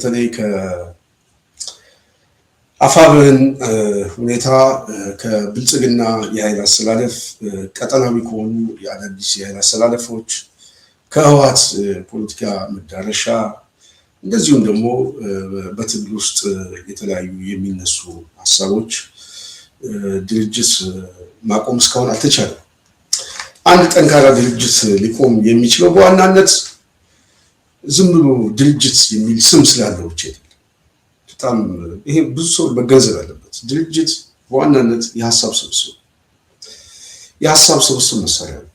በተለይ ከአፋብን ሁኔታ ከብልጽግና የኃይል አስተላለፍ ቀጠናዊ ከሆኑ የአዳዲስ የኃይል አስተላለፎች ከህወሓት ፖለቲካ መዳረሻ እንደዚሁም ደግሞ በትግል ውስጥ የተለያዩ የሚነሱ ሐሳቦች ድርጅት ማቆም እስካሁን አልተቻለም። አንድ ጠንካራ ድርጅት ሊቆም የሚችለው በዋናነት ዝም ብሎ ድርጅት የሚል ስም ስላለው ብቻ አይደለም። በጣም ይሄ ብዙ ሰው መገንዘብ አለበት። ድርጅት በዋናነት የሐሳብ ስብስብ መሳሪያ ነው።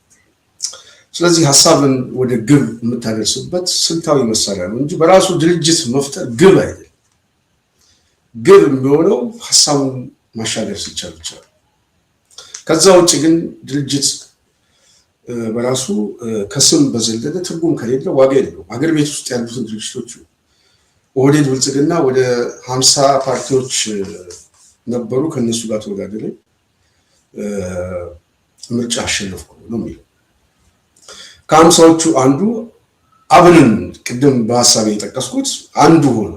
ስለዚህ ሐሳብን ወደ ግብ የምታደርስበት ስልታዊ መሳሪያ ነው እንጂ በራሱ ድርጅት መፍጠር ግብ አይደለም። ግብ የሚሆነው ሐሳቡን ማሻገር ሲቻል ብቻ ነው። ከዛ ውጭ ግን ድርጅት በራሱ ከስም በዘለለ ትርጉም ከሌለ ዋጋ የለውም። አገር ቤት ውስጥ ያሉትን ድርጅቶች ኦህዴድ ብልጽግና ወደ 50 ፓርቲዎች ነበሩ። ከነሱ ጋር ተወዳደረ፣ ምርጫ አሸነፍኩ ነው የሚለው። ከ50ዎቹ አንዱ አብንን ቅድም በሐሳቤ የጠቀስኩት አንዱ ሆኖ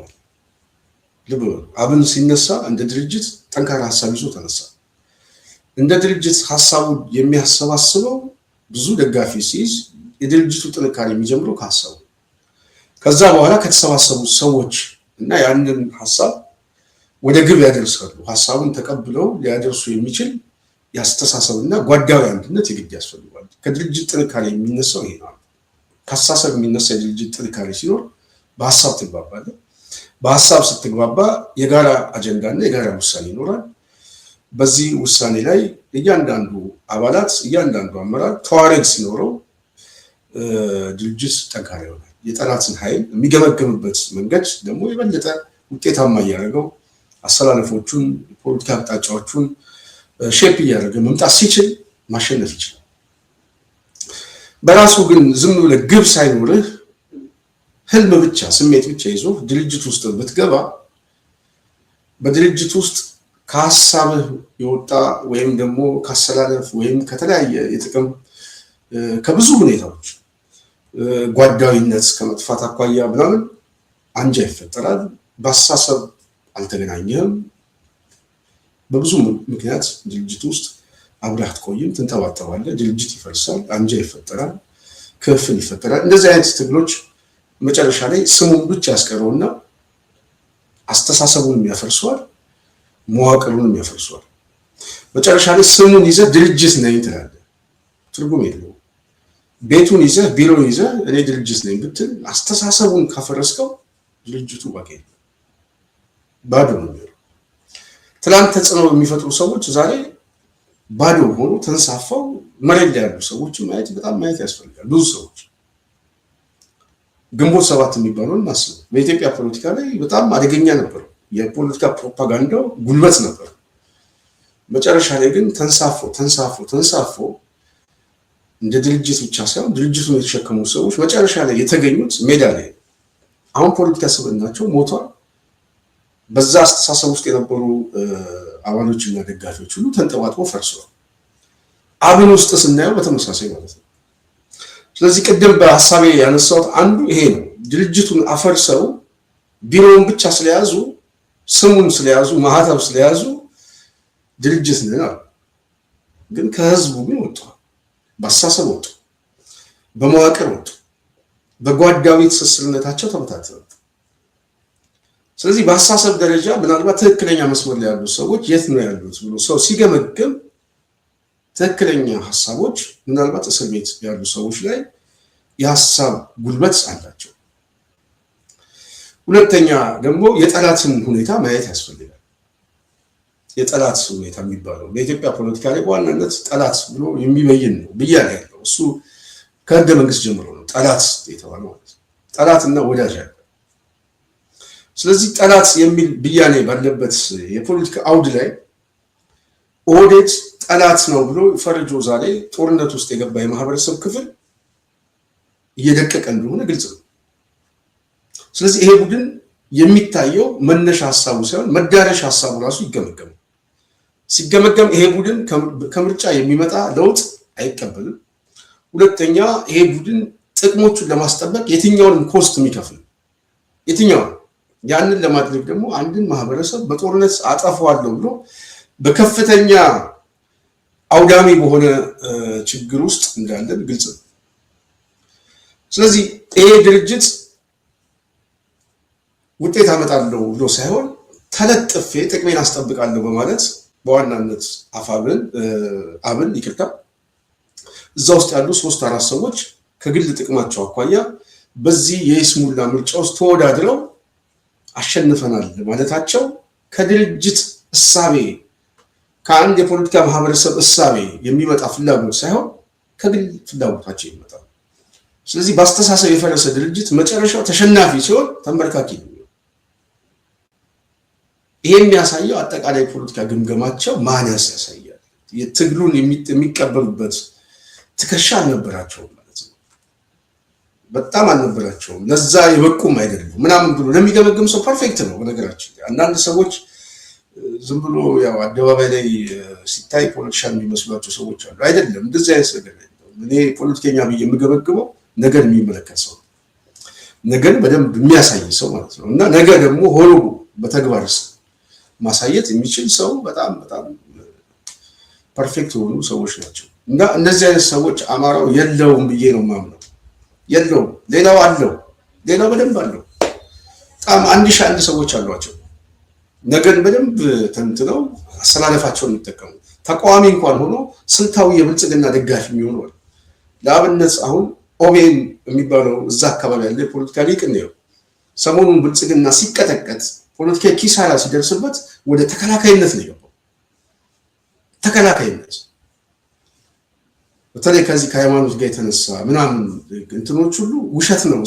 ልብ አብን ሲነሳ እንደ ድርጅት ጠንካራ ሐሳብ ይዞ ተነሳ። እንደ ድርጅት ሐሳቡ የሚያሰባስበው ብዙ ደጋፊ ሲይዝ የድርጅቱ ጥንካሬ የሚጀምረው ከሐሳቡ፣ ከዛ በኋላ ከተሰባሰቡት ሰዎች እና ያንን ሐሳብ ወደ ግብ ያደርሳሉ። ሐሳቡን ተቀብለው ሊያደርሱ የሚችል ያስተሳሰብና ጓዳዊ አንድነት የግድ ያስፈልጋል። ከድርጅት ጥንካሬ የሚነሳው ይሄ ነው። ከሐሳብ የሚነሳ የድርጅት ጥንካሬ ሲኖር በሐሳብ ትግባባለህ። በሐሳብ ስትግባባ የጋራ አጀንዳና የጋራ ውሳኔ ይኖራል። በዚህ ውሳኔ ላይ እያንዳንዱ አባላት እያንዳንዱ አመራር ተዋረድ ሲኖረው ድርጅት ጠንካራ ይሆናል። የጠላትን ኃይል የሚገመገምበት መንገድ ደግሞ የበለጠ ውጤታማ እያደረገው አሰላለፎቹን የፖለቲካ አቅጣጫዎቹን ሼፕ እያደረገ መምጣት ሲችል ማሸነፍ ይችላል። በራሱ ግን ዝም ብለህ ግብ ሳይኖርህ ህልም ብቻ ስሜት ብቻ ይዞ ድርጅት ውስጥ ብትገባ በድርጅት ውስጥ ከሐሳብህ የወጣ ወይም ደግሞ ካሰላለፍ ወይም ከተለያየ የጥቅም ከብዙ ሁኔታዎች ጓዳዊነት ከመጥፋት አኳያ ምናምን አንጃ ይፈጠራል። በአስተሳሰብ አልተገናኘህም። በብዙ ምክንያት ድርጅት ውስጥ አብረህ አትቆይም፣ ትንጠባጠባለህ። ድርጅት ይፈርሳል፣ አንጃ ይፈጠራል፣ ክፍል ይፈጠራል። እንደዚህ አይነት ትግሎች መጨረሻ ላይ ስሙን ብቻ ያስቀረውና አስተሳሰቡን ያፈርሰዋል፣ መዋቅሩን ያፈርሰዋል። መጨረሻ ላይ ስሙን ይዘህ ድርጅት ነኝ ትላለህ፣ ትርጉም የለውም። ቤቱን ይዘህ ቢሮን ይዘህ እኔ ድርጅት ነኝ ብትል አስተሳሰቡን ካፈረስከው ድርጅቱ ዋጋ የለውም፣ ባዶ ነው የሚሆነው። ትላንት ተጽዕኖ የሚፈጥሩ ሰዎች ዛሬ ባዶ ሆኖ ተንሳፈው መሬት ላይ ያሉ ሰዎችን ማየት ያስፈልጋል። ብዙ ሰዎች ግንቦት ሰባት የሚባለውን ማስቡ በኢትዮጵያ ፖለቲካ ላይ በጣም አደገኛ ነበር። የፖለቲካ ፕሮፓጋንዳው ጉልበት ነበር። መጨረሻ ላይ ግን ተንሳፎ እንደ ድርጅት ብቻ ሳይሆን ድርጅቱን የተሸከሙ ሰዎች መጨረሻ ላይ የተገኙት ሜዳ ላይ አሁን ፖለቲካ ስብዕናቸው ሞቷል። በዛ አስተሳሰብ ውስጥ የነበሩ አባሎችና ደጋፊዎች ሁሉ ተንጠባጥቦ ፈርሰዋል። አብን ውስጥ ስናየው በተመሳሳይ ማለት ነው። ስለዚህ ቅድም በሐሳቤ ያነሳሁት አንዱ ይሄ ነው። ድርጅቱን አፈርሰው ቢሮውን ብቻ ስለያዙ ስሙን ስለያዙ ማህተም ስለያዙ ድርጅት ነን አሉ። ግን ከህዝቡ ግን ወጥቷል። በአስተሳሰብ ወጡ፣ በመዋቅር ወጡ፣ በጓዳዊ ትስስርነታቸው ተበታተኑ። ስለዚህ በአስተሳሰብ ደረጃ ምናልባት ትክክለኛ መስመር ላይ ያሉ ሰዎች የት ነው ያሉት ብሎ ሰው ሲገመግም ትክክለኛ ሐሳቦች ምናልባት እስር ቤት ያሉ ሰዎች ላይ የሐሳብ ጉልበት አላቸው። ሁለተኛ ደግሞ የጠላትን ሁኔታ ማየት ያስፈልጋል። የጠላት ሁኔታ የሚባለው በኢትዮጵያ ፖለቲካ ላይ በዋናነት ጠላት ብሎ የሚበይን ነው ብያለሁ ያለው እሱ ከህገ መንግስት ጀምሮ ነው ጠላት የተባለው ማለት ነው። ጠላትና ወዳጅ አለ። ስለዚህ ጠላት የሚል ብያኔ ባለበት የፖለቲካ አውድ ላይ ኦህዴድ ጠላት ነው ብሎ ፈርጆ ዛሬ ጦርነት ውስጥ የገባ የማህበረሰብ ክፍል እየደቀቀ እንደሆነ ግልጽ ነው። ስለዚህ ይሄ ቡድን የሚታየው መነሻ ሐሳቡ ሳይሆን መዳረሻ ሐሳቡ ራሱ ይገመገማል። ሲገመገም ይሄ ቡድን ከምርጫ የሚመጣ ለውጥ አይቀበልም። ሁለተኛ ይሄ ቡድን ጥቅሞቹን ለማስጠበቅ የትኛውንም ኮስት የሚከፍል የትኛውን ያንን ለማድረግ ደግሞ አንድን ማህበረሰብ በጦርነት አጠፋዋለሁ ብሎ በከፍተኛ አውዳሚ በሆነ ችግር ውስጥ እንዳለን ግልጽ ነው። ስለዚህ ይሄ ድርጅት ውጤት አመጣለሁ ብሎ ሳይሆን ተለጥፌ ጥቅሜን አስጠብቃለሁ በማለት በዋናነት አብን ይቅርታ እዛ ውስጥ ያሉ 3-4 ሰዎች ከግል ጥቅማቸው አኳያ በዚህ የይስሙላ ምርጫ ውስጥ ተወዳድረው አሸንፈናል ማለታቸው ከድርጅት እሳቤ ከአንድ የፖለቲካ ማህበረሰብ እሳቤ የሚመጣ ፍላጎት ሳይሆን ከግል ፍላጎታቸው ይመጣል። ስለዚህ በአስተሳሰብ የፈረሰ ድርጅት መጨረሻው ተሸናፊ ሲሆን ተንበርካኪ ነው። ይሄ የሚያሳየው አጠቃላይ ፖለቲካ ግምገማቸው ማነስ ያሳያል። የትግሉን የሚቀበሉበት ትከሻ አልነበራቸውም ማለት ነው። በጣም አልነበራቸውም። ለዛ የበቁም አይደሉም ምናምን ብሎ ለሚገመግም ሰው ፐርፌክት ነው። በነገራችን አንዳንድ ሰዎች ዝም ብሎ ያው አደባባይ ላይ ሲታይ ፖለቲሻን የሚመስሏቸው ሰዎች አሉ። አይደለም፣ እንደዚህ አይነት ነገር አይደለም። እኔ ፖለቲከኛ ብዬ የምገመግመው ነገር የሚመለከት ሰው ነገር በደንብ የሚያሳይ ሰው ማለት ነው። እና ነገ ደግሞ ሆኖ በተግባር ማሳየት የሚችል ሰው በጣም በጣም ፐርፌክት የሆኑ ሰዎች ናቸው። እና እነዚህ አይነት ሰዎች አማራው የለውም ብዬ ነው የማምነው። የለውም። ሌላው አለው፣ ሌላው በደንብ አለው። በጣም 1001 ሰዎች አሏቸው። ነገን በደንብ ተንትነው አሰላለፋቸውን የሚጠቀሙ ተቃዋሚ እንኳን ሆኖ ስልታዊ የብልጽግና ደጋፊ የሚሆኑ አሉ። ለአብነት አሁን ኦቤን የሚባለው እዛ አካባቢ ያለ የፖለቲካ ሊቅ ነው። ሰሞኑን ብልጽግና ሲቀጠቀጥ ፖለቲካ ኪሳራ ሲደርስበት ወደ ተከላካይነት ነው የገባው። ተከላካይነት በተለይ ከዚህ ከሃይማኖት ጋር የተነሳ ምናምን እንትኖች ሁሉ ውሸት ነው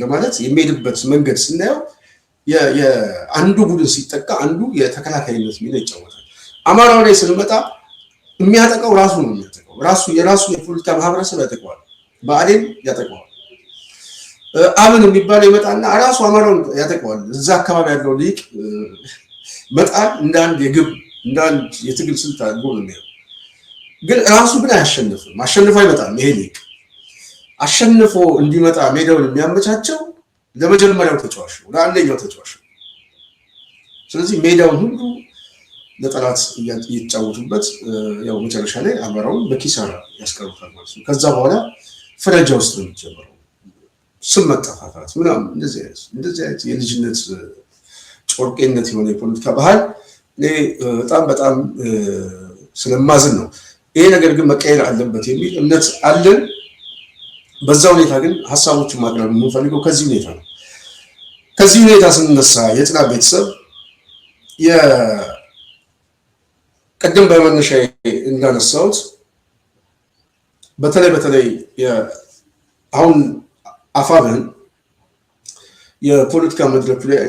ለማለት የሚሄድበት መንገድ ስናየው የአንዱ ቡድን ሲጠቃ አንዱ የተከላካይነት ሚና ይጫወታል። አማራው ላይ ስንመጣ የሚያጠቃው ራሱ ነው የሚያጠቃው። የራሱ የፖለቲካ ማህበረሰብ ያጠቃዋል። ብአዴን ያጠቃዋል። አብን የሚባለው ይመጣና ራሱ አማራውን ያጠቃዋል። እዛ አካባቢ ያለው ሊቅ መጣል እንደ አንድ የትግል ስልት አድርጎ ነው የሚያየው። ግን ራሱ ግን አያሸንፍም። አሸንፎ አይመጣም። ይሄ ሊቅ አሸንፎ እንዲመጣ ሜዳውን የሚያመቻቸው ለመጀመሪያው ተጫዋች ነው፣ ለአንደኛው ተጫዋች ነው። ስለዚህ ሜዳውን ሁሉ ለጠላት እየተጫወቱበት ያው መጨረሻ ላይ አማራውን በኪሳራ ያስቀሩታል ማለት ነው። ከዛ በኋላ ፍረጃ ውስጥ ነው የሚጀምረው። ስም መጠፋፋት ምናምን እንደዚህ አይነት የልጅነት ጮርቄነት የሆነ የፖለቲካ ባህል በጣም ስለማዝን ነው። ይሄ ነገር ግን መቀየር አለበት የሚል እምነት አለን። በዛ ሁኔታ ግን ሀሳቦችን ማቅረብ የምንፈልገው ከዚህ ሁኔታ ነው። ከዚህ ሁኔታ ስንነሳ የጽናት ቤተሰብ ቅድም በመነሻ እንዳነሳሁት በተለይ አሁን አፋብን የፖለቲካ መድረክ ላይ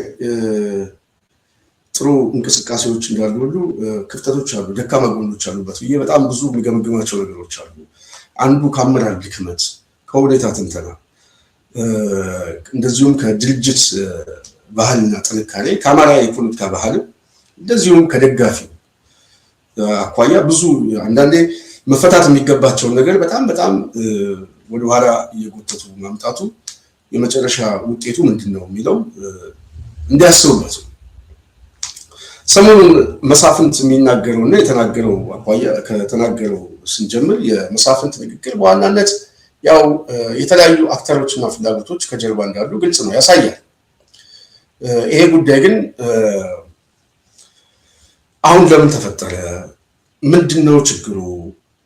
ጥሩ እንቅስቃሴዎች እንዳሉ ሁሉ ክፍተቶች አሉ፣ ደካማ ጎኖች አሉበት ብዬ በጣም ብዙ የሚገመግማቸው ነገሮች አሉ። አንዱ ከአመራር ድክመት፣ ከሁኔታ ትንተና፣ እንደዚሁም ከድርጅት ባህልና ጥንካሬ፣ ከአማራ የፖለቲካ ባህል እንደዚሁም ከደጋፊ አኳያ ብዙ አንዳንዴ መፈታት የሚገባቸውን ነገር በጣም ወደኋላ እየጎተቱ ማምጣቱ የመጨረሻ ውጤቱ ምንድን ነው የሚለው እንዲያስቡበት። ሰሞኑን መሳፍንት የሚናገረው እና የተናገረው አኳያ ከተናገረው ስንጀምር የመሳፍንት ንግግር በዋናነት ያው የተለያዩ አክተሮችና ፍላጎቶች ከጀርባ እንዳሉ ግልጽ ነው፣ ያሳያል። ይሄ ጉዳይ ግን አሁን ለምን ተፈጠረ? ምንድነው ችግሩ?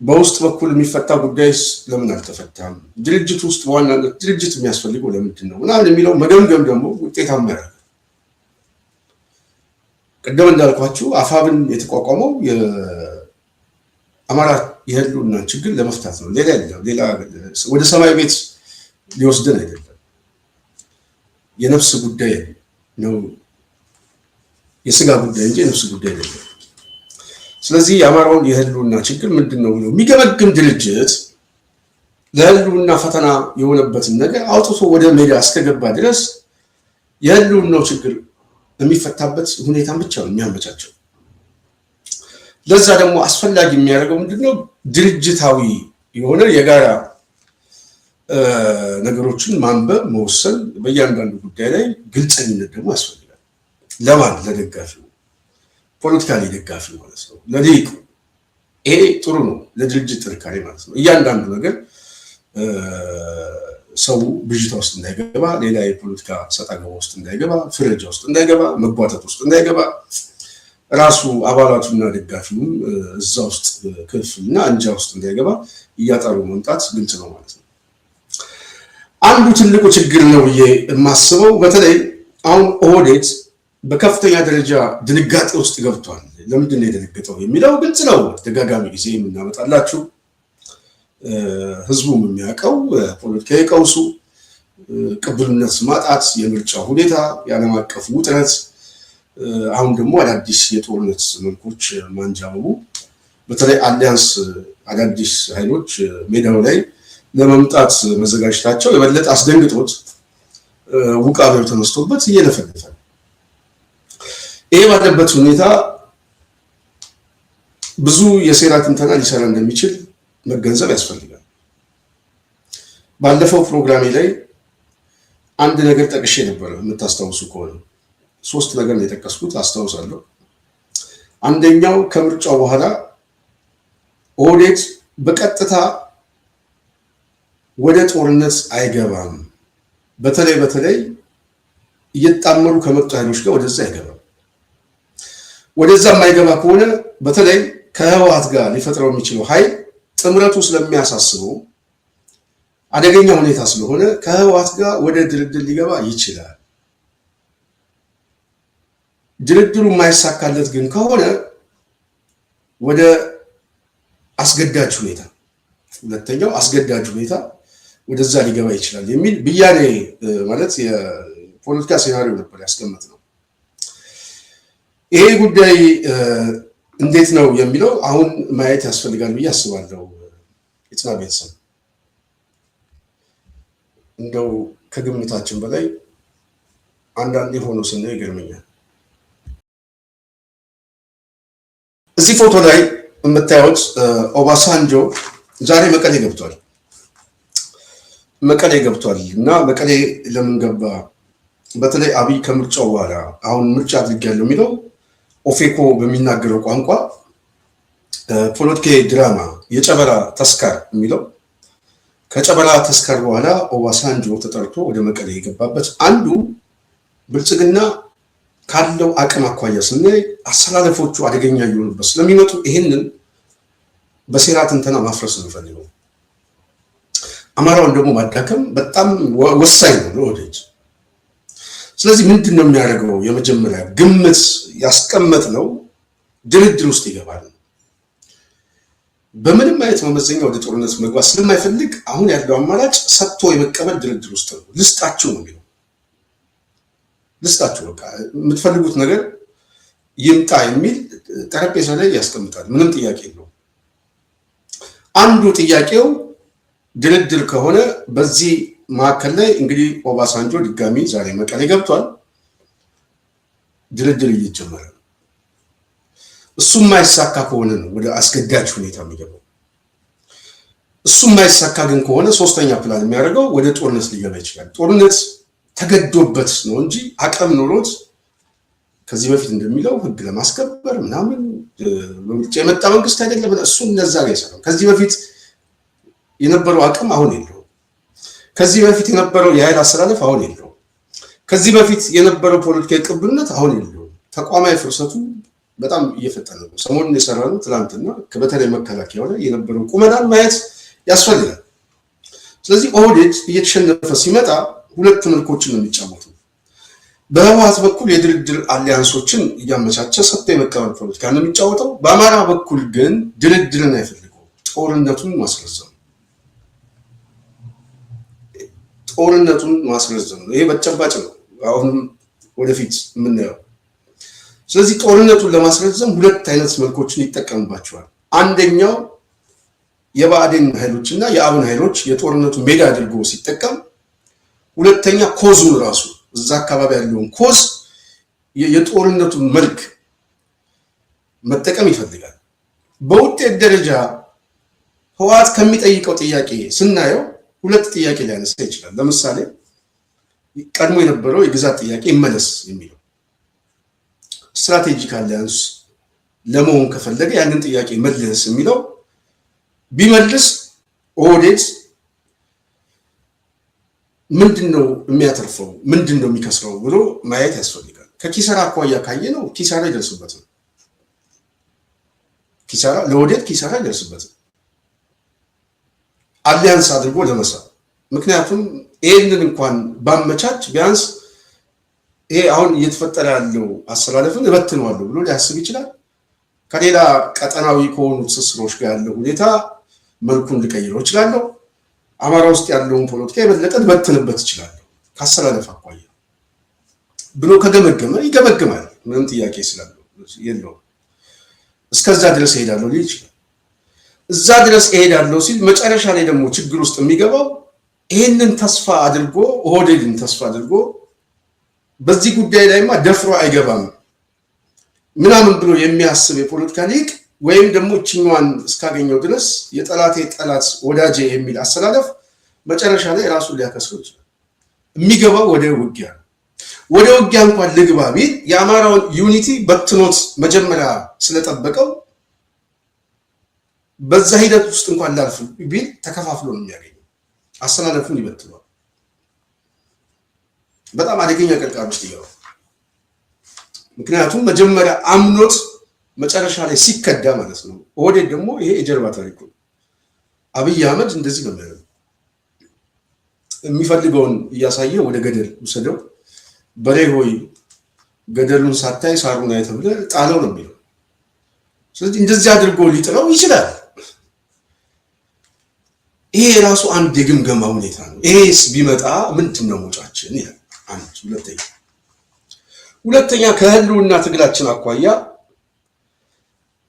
በውስጥ በኩል የሚፈታ ጉዳይስ ለምን አልተፈታም? ድርጅት ውስጥ በዋናነት ድርጅት የሚያስፈልገው ለምንድን ነው ምናምን የሚለው መገምገም ደግሞ ውጤታማ ያደርጋል። ቅድም እንዳልኳችሁ አፋብን የተቋቋመው የአማራ የህልውና ችግር ለመፍታት ነው። ሌላ ወደ ሰማይ ቤት ሊወስደን አይደለም። የነፍስ ጉዳይ ነው፣ የስጋ ጉዳይ እንጂ የነፍስ ጉዳይ አይደለም። ስለዚህ የአማራውን የህልውና ችግር ምንድን ነው ብሎ የሚገመግም ድርጅት ለህልውና ፈተና የሆነበትን ነገር አውጥቶ ወደ ሜዳ እስከገባ ድረስ የህልውናው ችግር የሚፈታበት ሁኔታን ብቻ ነው የሚያመቻቸው። ለዛ ደግሞ አስፈላጊ የሚያደርገው ምንድነው? ድርጅታዊ የሆነ የጋራ ነገሮችን ማንበብ፣ መወሰን፣ በእያንዳንዱ ጉዳይ ላይ ግልጸኝነት ደግሞ ያስፈልጋል። ለማን ለደጋፊው ፖለቲካሊ ደጋፊው ማለት ነው ለሊቁ ይሄ ጥሩ ነው ለድርጅት ጥንካሬ ማለት ነው እያንዳንዱ ነገር ሰው ብጅታ ውስጥ እንዳይገባ ሌላ የፖለቲካ ሰጣገባ ውስጥ እንዳይገባ ፍረጃ ውስጥ እንዳይገባ መጓተት ውስጥ እንዳይገባ ራሱ አባላቱና ደጋፊውም እዛ ውስጥ ክፍልና አንጃ ውስጥ እንዳይገባ እያጣሩ መምጣት ግልጽ ነው ማለት ነው አንዱ ትልቁ ችግር ነው የማስበው በተለይ አሁን ኦህዴድ በከፍተኛ ደረጃ ድንጋጤ ውስጥ ገብቷል ለምንድን ነው የደነገጠው የሚለው ግልጽ ነው ተጋጋሚ ጊዜ የምናመጣላችሁ ህዝቡም የሚያውቀው ፖለቲካዊ ቀውሱ ቅብልነት ማጣት የምርጫ ሁኔታ የዓለም አቀፍ ውጥረት አሁን ደግሞ አዳዲስ የጦርነት መልኮች ማንጃበቡ በተለይ አሊያንስ አዳዲስ ኃይሎች ሜዳው ላይ ለመምጣት መዘጋጀታቸው የበለጠ አስደንግጦት ውቃቤው ተነስቶበት እየለፈለፈ ይሄ ባለበት ሁኔታ ብዙ የሴራ ትንተና ሊሰራ እንደሚችል መገንዘብ ያስፈልጋል ባለፈው ፕሮግራሜ ላይ አንድ ነገር ጠቅሼ ነበር የምታስታውሱ ከሆነ ሶስት ነገር ነው የጠቀስኩት አስታውሳለሁ አንደኛው ከምርጫው በኋላ ኦህዴድ በቀጥታ ወደ ጦርነት አይገባም በተለይ እየጣመሩ ከመጡ ኃይሎች ጋር ወደዛ አይገባም ወደዛ የማይገባ ከሆነ በተለይ ከህወሓት ጋር ሊፈጥረው የሚችለው ኃይል ጥምረቱ ስለሚያሳስበው አደገኛ ሁኔታ ስለሆነ ከህወሓት ጋር ወደ ድርድር ሊገባ ይችላል ድርድሩ የማይሳካለት ግን ከሆነ ወደ አስገዳጅ ሁኔታ ሁለተኛው አስገዳጅ ሁኔታ ወደዛ ሊገባ ይችላል የሚል ብያኔ ማለት የፖለቲካ ሴናሪዮ ነበር ያስቀመጥነው ይሄ ጉዳይ እንዴት ነው የሚለው አሁን ማየት ያስፈልጋል ብዬ አስባለሁ ኢትና ቤተሰብ እንደው ከግምታችን በላይ አንዳንዴ ሆኖ ስናይ ይገርመኛል እዚህ ፎቶ ላይ የምታዩት ኦባሳንጆ ዛሬ መቀሌ ገብቷል እና መቀሌ ለምን ገባ በተለይ አብይ ከምርጫው በኋላ አሁን ምርጫ አድርጌያለሁ የሚለው ኦፌኮ በሚናገረው ቋንቋ ፖለቲካዊ ድራማ የጨበራ ተስካር የሚለው ከጨበራ ተስካር በኋላ ኦባሳንጆ ተጠርቶ ወደ መቀሌ የገባበት አንዱ ብልጽግና ካለው አቅም አኳያ ስናይ አሰላለፎቹ አደገኛ እየሆኑበት ስለሚመጡ ይሄንን በሴራ ትንተና ማፍረስ ነው ፈልገው አማራውን ደግሞ ማዳከም በጣም ወሳኝ ነው ለወደጅ ስለዚህ ምንድነው የሚያደርገው የመጀመሪያ ግምት ያስቀመጥነው ድርድር ውስጥ ይገባል በምንም አይነት መመዘኛ ወደ ጦርነት መግባት ስለማይፈልግ አሁን ያለው አማራጭ ሰጥቶ የመቀበል ድርድር ውስጥ ነው ልስጣችሁ ነው የሚለው ልስጣችሁ በቃ የምትፈልጉት ነገር ይምጣ የሚል ጠረጴዛ ላይ ያስቀምጣል ምንም ጥያቄ የለውም አንዱ ጥያቄው ድርድር ከሆነ በዚህ ማዕከል ላይ እንግዲህ ኦባሳንጆ ድጋሚ ዛሬ መቀሌ ገብቷል ድርድር እየጀመረ ነው እሱም ማይሳካ ከሆነ ነው ወደ አስገዳጅ ሁኔታ የሚገባው እሱም ማይሳካ ግን ከሆነ ሶስተኛ ፕላን የሚያደርገው ወደ ጦርነት ሊገባ ይችላል ጦርነት ተገዶበት ነው እንጂ አቅም ኖሮት ከዚህ በፊት እንደሚለው ህግ ለማስከበር ምናምን በምርጫ የመጣ መንግስት አይደለም እሱ እንደዛ ላይ ሰራው ከዚህ በፊት የነበረው አቅም አሁን የለው ከዚህ በፊት የነበረው የኃይል አሰላለፍ አሁን የለው ከዚህ በፊት የነበረው ፖለቲካዊ ቅብልነት አሁን የለው ተቋማዊ ፍርሰቱ በጣም እየፈጠነ ነው ሰሞኑን የሰራነው ትላንትና በተለይ መከላከያው ላይ የነበረው ቁመናን ማየት ያስፈልጋል ስለዚህ ኦህዴድ እየተሸነፈ ሲመጣ ሁለት መልኮችን ነው የሚጫወተው በህወሓት በኩል የድርድር አሊያንሶችን እያመቻቸ ሰጥቶ የመቀበል ፖለቲካ ነው የሚጫወተው በአማራ በኩል ግን ድርድርን አይፈልገው ጦርነቱን ማስረዘም ነው ይሄ በተጨባጭ ነው አሁን ወደፊት የምናየው ስለዚህ ጦርነቱን ለማስረዘም ሁለት አይነት መልኮችን ይጠቀምባቸዋል አንደኛው የባዕዴን ኃይሎችና የአብን ኃይሎች የጦርነቱ ሜዳ አድርጎ ሲጠቀም ሁለተኛ ኮዙን ራሱ እዛ አካባቢ ያለውን ኮዝ የጦርነቱን መልክ መጠቀም ይፈልጋል በውጤት ደረጃ ህወሓት ከሚጠይቀው ጥያቄ ስናየው ሁለት ጥያቄ ሊያነሳ ይችላል ለምሳሌ ቀድሞ የነበረው የግዛት ጥያቄ ይመለስ የሚለው ስትራቴጂክ አሊያንስ ለመሆን ከፈለገ ያንን ጥያቄ መልስ የሚለው ቢመልስ ኦህዴድ ምንድነው የሚያተርፈው ምንድነው የሚከስረው ብሎ ማየት ያስፈልጋል። ከኪሳራ አኳያ ካየ ነው ኪሳራ ይደርስበት ነው። ኪሳራ ለኦህዴድ ኪሳራ ይደርስበት ነው አሊያንስ አድርጎ ለመስራት። ምክንያቱም ይሄንን እንኳን ባመቻች ቢያንስ ይሄ አሁን እየተፈጠረ ያለው አሰላለፍን እበትነዋለሁ ብሎ ሊያስብ ይችላል። ከሌላ ቀጠናዊ ከሆኑ ትስስሮች ጋር ያለው ሁኔታ መልኩን ሊቀይረው ይችላል። አማራ ውስጥ ያለውን ፖለቲካ የበለጠ በትንበት ይችላል ካሰላለፍ አኳያ ብሎ ከገመገመ ይገመግማል። ምንም ጥያቄ ስላለው የለውም። እስከዛ ድረስ እሄዳለሁ ሊል ይችላል። እዛ ድረስ እሄዳለሁ ሲል መጨረሻ ላይ ደግሞ ችግር ውስጥ የሚገባው ይሄንን ተስፋ አድርጎ ኦህዴድን ተስፋ አድርጎ በዚህ ጉዳይ ላይማ ደፍሮ አይገባም ምናምን ብሎ የሚያስብ የፖለቲካ ሊቅ ወይም ደግሞ እችኛዋን እስካገኘው ድረስ የጠላቴ ጠላት ወዳጄ የሚል አሰላለፍ መጨረሻ ላይ ራሱን ሊያከስረው ይችላል። የሚገባው ወደ ውጊያ ወደ ውጊያ እንኳን ልግባ ቢል የአማራውን ዩኒቲ በትኖት መጀመሪያ ስለጠበቀው በዛ ሂደት ውስጥ እንኳን ላልፍ ቢል ተከፋፍሎ ነው የሚያገኘው። አሰላለፉን ይበትነዋል። በጣም አደገኛ ቅርቃር ውስጥ ይገባል። ምክንያቱም መጀመሪያ አምኖት መጨረሻ ላይ ሲከዳ ማለት ነው። ኦህዴድ ደግሞ ይሄ የጀርባ ታሪኩ ነው። አብይ አህመድ እንደዚህ ነው የሚያደርገው። የሚፈልገውን እያሳየ ወደ ገደል ውሰደው፣ በሬ ሆይ ገደሉን ሳታይ ሳሩን አይ ተብለህ ጣለው ነው የሚለው። ስለዚህ እንደዚህ አድርጎ ሊጥለው ይችላል። ይሄ ራሱ አንድ የግምገማ ሁኔታ ነው። ይሄስ ቢመጣ ምንድነው መውጫችን ይላል። አንድ ሁለተኛ ከህልውና ትግላችን አኳያ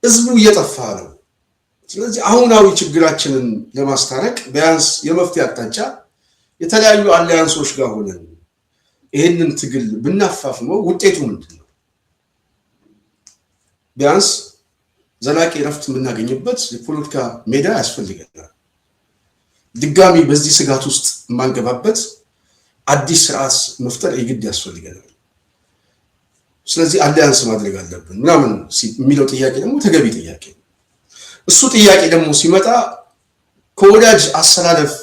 ህዝቡ እየጠፋ ነው። ስለዚህ አሁናዊ ችግራችንን ለማስታረቅ ቢያንስ የመፍትሄ አቅጣጫ የተለያዩ አሊያንሶች ጋር ሆነን ይሄንን ትግል ብናፋፍመው ውጤቱ ምንድነው? ቢያንስ ዘላቂ ረፍት የምናገኝበት የፖለቲካ ሜዳ ያስፈልገናል። ድጋሚ በዚህ ስጋት ውስጥ የማንገባበት አዲስ ስርዓት መፍጠር የግድ ያስፈልገናል። ስለዚህ አሊያንስ ማድረግ አለብን ምናምን የሚለው ጥያቄ ደግሞ ተገቢ ጥያቄ ነው። እሱ ጥያቄ ደግሞ ሲመጣ ከወዳጅ አሰላለፍ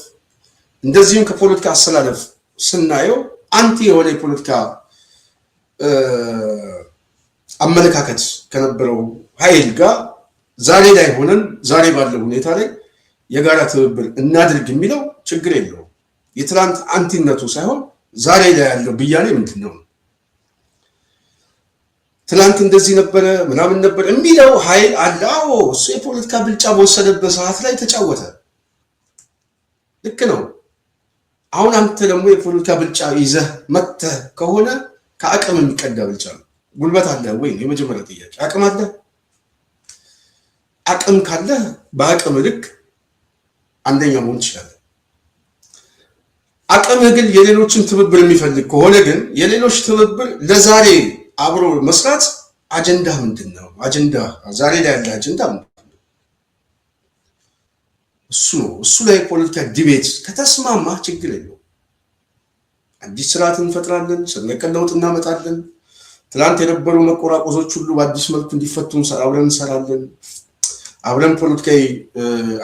እንደዚህም ከፖለቲካ አሰላለፍ ስናየው አንቲ የሆነ የፖለቲካ አመለካከት ከነበረው ኃይል ጋር ዛሬ ላይ ሆነን ዛሬ ባለው ሁኔታ ላይ የጋራ ትብብር እናድርግ የሚለው ችግር የለውም። የትላንት አንቲነቱ ሳይሆን ዛሬ ላይ ያለው ብያኔ ምንድነው? ትላንት እንደዚህ ነበረ ምናምን ነበር የሚለው ኃይል አለ። አዎ እሱ የፖለቲካ ብልጫ በወሰደበት ሰዓት ላይ ተጫወተ። ልክ ነው። አሁን አንተ ደግሞ የፖለቲካ ብልጫ ይዘህ መጥተህ ከሆነ ከአቅም የሚቀዳ ብልጫ ነው። ጉልበት አለ ወይ? የመጀመሪያ ጥያቄ አቅም አለ? አቅም ካለ በአቅም ልክ አንደኛ መሆን ትችላለህ። አቅምህ ግን የሌሎችን ትብብር የሚፈልግ ከሆነ ግን የሌሎች ትብብር ለዛሬ አብሮ መስራት አጀንዳ ምንድነው? አጀንዳ ዛሬ ላይ ያለ አጀንዳ ምንድነው? እሱ ነው። እሱ ላይ ፖለቲካ ዲቤት ከተስማማ ችግር የለውም። አዲስ ስርዓት እንፈጥራለን፣ ስር ነቀል ለውጥ እናመጣለን። ትላንት የነበሩ መቆራቆዞች ሁሉ በአዲስ መልኩ እንዲፈቱ አብረን እንሰራለን። አብረን ፖለቲካዊ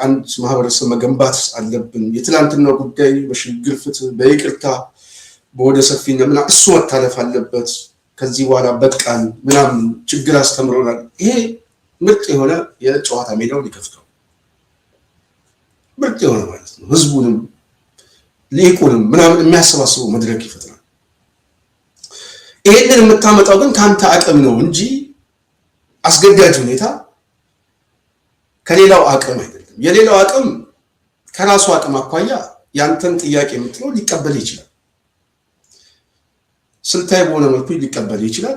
አንድ ማህበረሰብ መገንባት አለብን። የትላንትናው ጉዳይ በሽግግር ፍትህ በይቅርታ በወደ ሰፊና ምናምን እሱ መታለፍ አለበት። ከዚህ በኋላ በቃን ምናምን ችግር አስተምሮናል። ይሄ ምርጥ የሆነ የጨዋታ ሜዳው ሊከፍተው ምርጥ የሆነ ማለት ነው። ህዝቡንም ሊቁንም ምናምን የሚያሰባስበው መድረክ ይፈጥራል። ይሄንን የምታመጣው ግን ካንተ አቅም ነው እንጂ አስገዳጅ ሁኔታ ከሌላው አቅም አይደለም። የሌላው አቅም ከራሱ አቅም አኳያ ያንተን ጥያቄ የምትለው ሊቀበል ይችላል። ስልታዊ በሆነ መልኩ ሊቀበል ይችላል።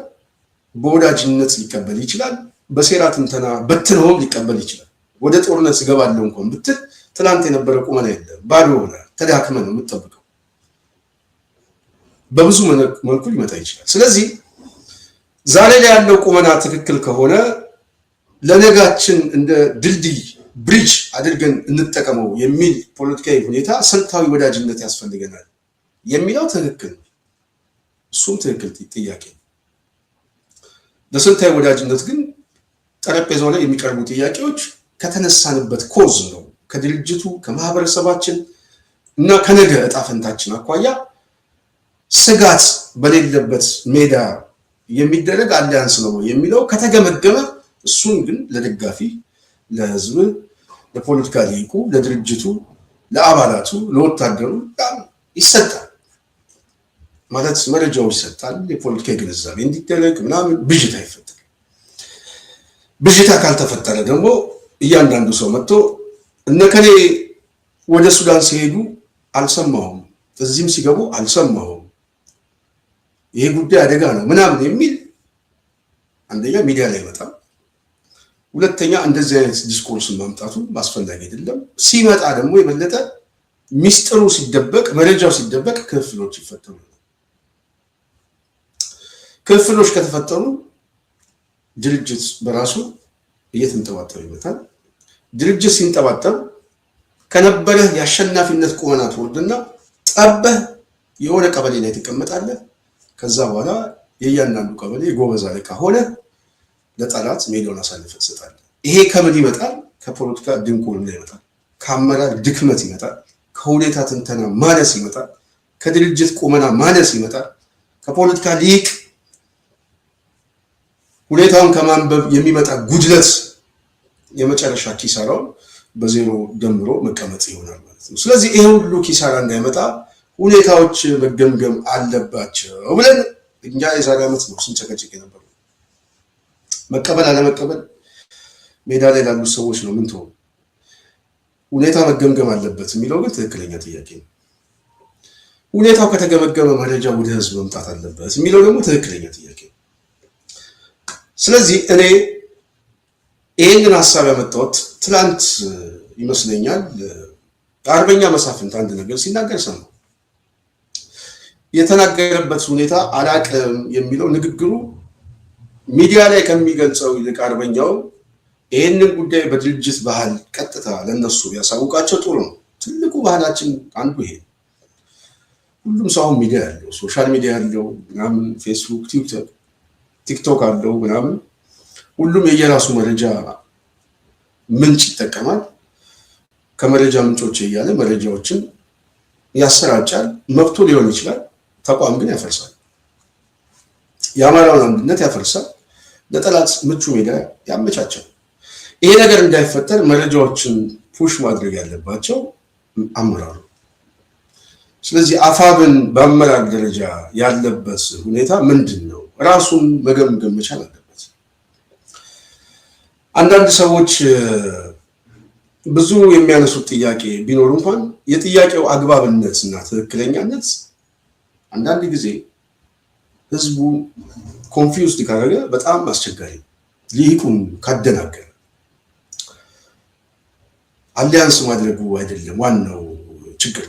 በወዳጅነት ሊቀበል ይችላል። በሴራ ትንተና በትነውም ሊቀበል ይችላል። ወደ ጦርነት ገባለው እንኳን ብትል ትላንት የነበረ ቁመና የለም፣ ባዶ ሆነ፣ ተዳክመ ነው የምትጠብቀው። በብዙ መልኩ ሊመጣ ይችላል። ስለዚህ ዛሬ ላይ ያለው ቁመና ትክክል ከሆነ ለነጋችን እንደ ድልድይ ብሪጅ አድርገን እንጠቀመው የሚል ፖለቲካዊ ሁኔታ ስልታዊ ወዳጅነት ያስፈልገናል የሚለው ትክክል ነው። እሱም ትክክል ጥያቄ ነው። ለስልታዊ ወዳጅነት ግን ጠረጴዛው ላይ የሚቀርቡ ጥያቄዎች ከተነሳንበት ኮዝ ነው ከድርጅቱ ከማህበረሰባችን እና ከነገ እጣ ፈንታችን አኳያ ስጋት በሌለበት ሜዳ የሚደረግ አሊያንስ ነው የሚለው ከተገመገመ እሱን ግን ለደጋፊ ለህዝብ ለፖለቲካ ሊቁ ለድርጅቱ ለአባላቱ ለወታደሩ ይሰጣል ማለት መረጃው ይሰጣል የፖለቲካ ግንዛቤ እንዲደረግ ምናምን ብዥታ ይፈጠራል ብዥታ ካልተፈጠረ ደግሞ እያንዳንዱ ሰው መጥቶ እነከሌ ወደ ሱዳን ሲሄዱ አልሰማሁም እዚህም ሲገቡ አልሰማሁም ይሄ ጉዳይ አደጋ ነው ምናምን የሚል አንደኛ ሚዲያ ላይ መጣ ሁለተኛ እንደዚህ አይነት ዲስኮርስን ማምጣቱ ማስፈላጊ አይደለም ሲመጣ ደግሞ የበለጠ ሚስጥሩ ሲደበቅ መረጃው ሲደበቅ ክፍሎች ይፈጠሩ ክፍሎች ከተፈጠሩ ድርጅት በራሱ እየተንጠባጠበ ይመጣል ድርጅት ሲንጠባጠብ ከነበረ ያሸናፊነት ቁመና ወርድና ጠበህ የሆነ ቀበሌ ላይ ተቀመጣለህ ከዛ በኋላ የያንዳንዱ ቀበሌ ጎበዝ አለቃ ሆነ ለጠላት ሜዳውን አሳልፈህ ትሰጣለህ ይሄ ከምን ይመጣል ከፖለቲካ ድንቁርና ይመጣል ከአመራር ድክመት ይመጣል ከሁኔታ ትንተና ማነስ ይመጣል ከድርጅት ቁመና ማነስ ይመጣል ከፖለቲካ ሊቅ ሁኔታውን ከማንበብ የሚመጣ ጉድለት የመጨረሻ ኪሳራው በዜሮ ደምሮ መቀመጥ ይሆናል ማለት ነው ስለዚህ ይሄ ሁሉ ኪሳራ እንዳይመጣ ሁኔታዎች መገምገም አለባቸው ብለን እኛ የዛሬ ዓመት ነው ስንጨቀጭቅ የነበረው መቀበል አለመቀበል ሜዳ ላይ ላሉ ሰዎች ነው ምን ተው ሁኔታ መገምገም አለበት የሚለው ግን ትክክለኛ ጥያቄ ነው ሁኔታው ከተገመገመ መረጃ ወደ ህዝብ መምጣት አለበት የሚለው ደግሞ ትክክለኛ ጥያቄ ነው ስለዚህ እኔ ይሄንን ሐሳብ ያመጣሁት ትላንት ይመስለኛል አርበኛ መሳፍንት አንድ ነገር ሲናገር ሰማሁ የተናገረበት ሁኔታ አላቀም የሚለው ንግግሩ ሚዲያ ላይ ከሚገልጸው ይልቅ አርበኛው ይሄንን ጉዳይ በድርጅት ባህል ቀጥታ ለነሱ ያሳውቃቸው ጥሩ ነው ትልቁ ባህላችን አንዱ ይሄ ሁሉም ሰው ሚዲያ ያለው ሶሻል ሚዲያ ያለው ምናምን ፌስቡክ ቲክቶክ አለው ምናምን ሁሉም የየራሱ መረጃ ምንጭ ይጠቀማል ከመረጃ ምንጮች እያለ መረጃዎችን ያሰራጫል መብቶ ሊሆን ይችላል ተቋም ግን ያፈርሳል የአማራውን አንድነት ያፈርሳል ለጠላት ምቹ ሜዳ ያመቻቻል ይሄ ነገር እንዳይፈጠር መረጃዎችን ፑሽ ማድረግ ያለባቸው አመራሩ ስለዚህ አፋብን በአመራር ደረጃ ያለበት ሁኔታ ምንድነው ራሱን መገምገም መቻል አለበት አንዳንድ ሰዎች ብዙ የሚያነሱት ጥያቄ ቢኖር እንኳን የጥያቄው አግባብነትና ትክክለኛነት አንዳንድ ጊዜ ህዝቡ ኮንፊውዝድ ካደረገ በጣም አስቸጋሪ ሊቁን ካደናገረ አሊያንስ ማድረጉ አይደለም ዋናው ችግር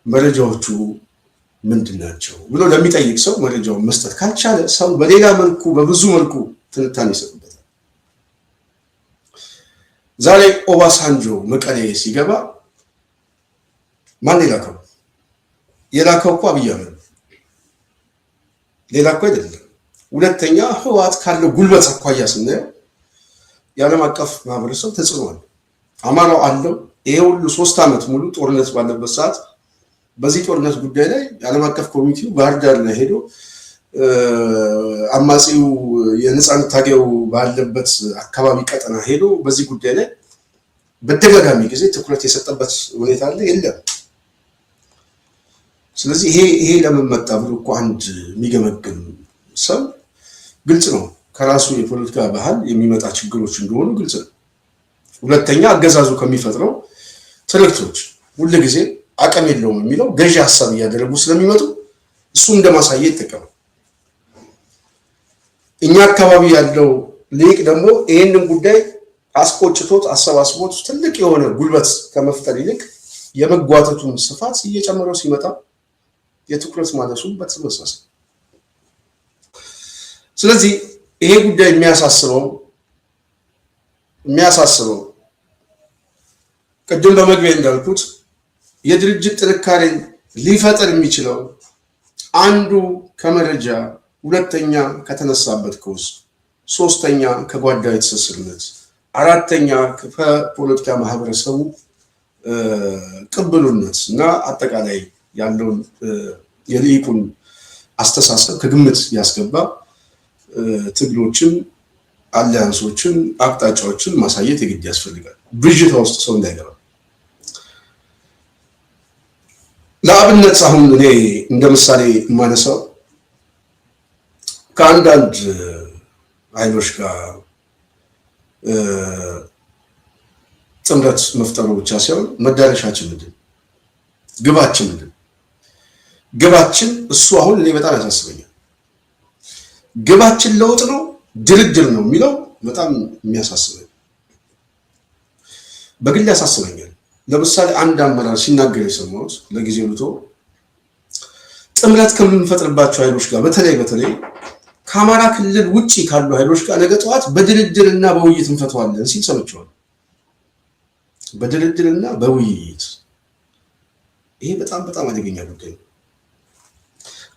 መረጃዎቹ ምንድናቸው ብሎ ለሚጠይቅ ሰው መረጃውን መስጠት ካልቻለ ሰው በሌላ መልኩ በብዙ መልኩ ትንታኔ ይሰጥበታል ዛሬ ኦባሳንጆ መቀሌ ሲገባ ማን የላከው እኮ አብይ አህመድ ሌላ እኮ አይደለም ሁለተኛ ህወሓት ካለው ጉልበት አኳያ ስናየው የዓለም አቀፍ ማህበረሰብ ተጽዕኖ አማራው አለው ይሄ ሁሉ 3 ዓመት ሙሉ ጦርነት ባለበት ሰዓት በዚህ ጦርነት ጉዳይ ላይ የዓለም አቀፍ ኮሚቴው ባህር ዳር ላይ ሄዶ አማጺው የነጻነት ታገው ባለበት አካባቢ ቀጠና ሄዶ በዚህ ጉዳይ ላይ በተደጋጋሚ ጊዜ ትኩረት የሰጠበት ሁኔታ አለ የለም ስለዚህ ይሄ ለምን መጣ ብሎ እኮ አንድ የሚገመግም ሰው ግልጽ ነው ከራሱ የፖለቲካ ባህል የሚመጣ ችግሮች እንደሆኑ ግልጽ ነው ሁለተኛ አገዛዙ ከሚፈጥረው ትርክቶች ሁሉ ጊዜ አቀም የለውም የሚለው ገዢ ሐሳብ ያደረጉ ስለሚመጡ እሱ እንደማሳየ ይተከማል እኛ አካባቢ ያለው ሊቅ ደግሞ ይሄንን ጉዳይ አስቆጭቶት አሰባስቦት ትልቅ የሆነ ጉልበት ከመፍጠር ይልቅ የመጓተቱን ስፋት እየጨመረው ሲመጣ የትኩረት ማነሱ በተመሳሳይ ስለዚህ ይሄ ጉዳይ የሚያሳስበው ቅድም በመግቢያ እንዳልኩት የድርጅት ጥንካሬን ሊፈጠር የሚችለው አንዱ ከመረጃ ሁለተኛ ከተነሳበት ኮዝ፣ ሶስተኛ ከጓዳዊ ትስስርነት፣ አራተኛ ከፖለቲካ ማህበረሰቡ ቅብሉነት እና አጠቃላይ ያለውን የልሂቁን አስተሳሰብ ከግምት ያስገባ ትግሎችን፣ አሊያንሶችን፣ አቅጣጫዎችን ማሳየት የግድ ያስፈልጋል። ብዥታ ውስጥ ሰው እንዳይገባ። ለአብነት አሁን እኔ እንደ ምሳሌ የማነሳው ከአንዳንድ ኃይሎች ጋር ጥምረት መፍጠሩ ብቻ ሳይሆን መዳረሻችን ምንድን፣ ግባችን ምንድን? ግባችን እሱ አሁን እኔ በጣም ያሳስበኛል። ግባችን ለውጥ ነው ድርድር ነው የሚለው በጣም የሚያሳስበኝ፣ በግል ያሳስበኛል። ለምሳሌ አንድ አመራር ሲናገር የሰማሁት ለጊዜው ልቶ ጥምረት ከምንፈጥርባቸው ኃይሎች ጋር በተለይ ከአማራ ክልል ውጪ ካሉ ኃይሎች ጋር ነገ ጠዋት በድርድርና በውይይት እንፈተዋለን ሲል ሰምቼዋለሁ። በድርድርና በውይይት ይሄ በጣም አደገኛ ጉዳይ ነው።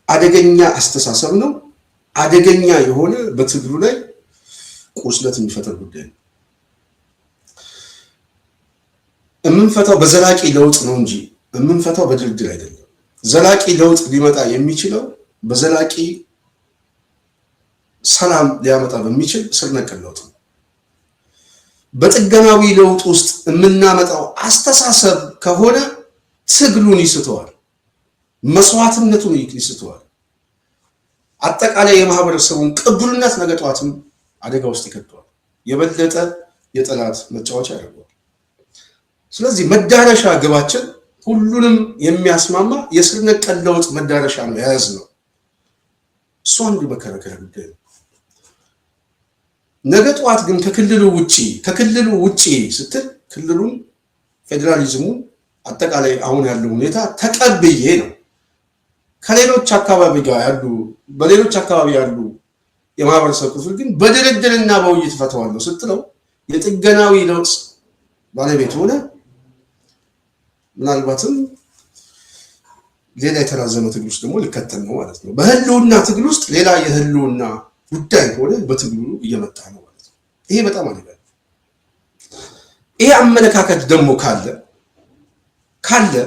አደገኛ አስተሳሰብ ነው። አደገኛ የሆነ በትግሉ ላይ ቁስለት የሚፈጠር ጉዳይ ነው። የምንፈታው በዘላቂ ለውጥ ነው እንጂ የምንፈታው በድርድር አይደለም። ዘላቂ ለውጥ ሊመጣ የሚችለው በዘላቂ ሰላም ሊያመጣ በሚችል ስር ነቀል ለውጥ ነው። በጥገናዊ ለውጥ ውስጥ የምናመጣው አስተሳሰብ ከሆነ ትግሉን ይስተዋል፣ መስዋዕትነቱን ይስተዋል፣ አጠቃላይ የማህበረሰቡን ቅቡልነት ነገ ጠዋትም አደጋ ውስጥ ይከተዋል፣ የበለጠ የጠላት መጫወቻ ያደርገዋል። ስለዚህ መዳረሻ ግባችን ሁሉንም የሚያስማማ የስር ነቀል ለውጥ መዳረሻ ነው የያዝነው። እሱ አንዱ መከራከሪያ ጉዳይ ነው። ነገ ጠዋት ግን ከክልሉ ውጪ ስትል ክልሉን፣ ፌዴራሊዝሙን፣ አጠቃላይ አሁን ያለው ሁኔታ ተቀብዬ ነው ከሌሎች አካባቢ ጋር ያሉ በሌሎች አካባቢ ያሉ የማህበረሰብ ክፍል ግን በድርድርና በውይይት ፈተዋለሁ ስትለው የጥገናዊ ለውጥ ባለቤት ሆነ ምናልባትም ሌላ የተራዘመ ትግል ውስጥ ደግሞ ሊከተል ነው ማለት ነው። በህልውና ትግል ውስጥ ሌላ የህልውና ጉዳይ ሆነ በትግሉ እየመጣ ነው ማለት ነው። ይሄ በጣም አደጋ ነው። ይሄ አመለካከት ደግሞ ካለ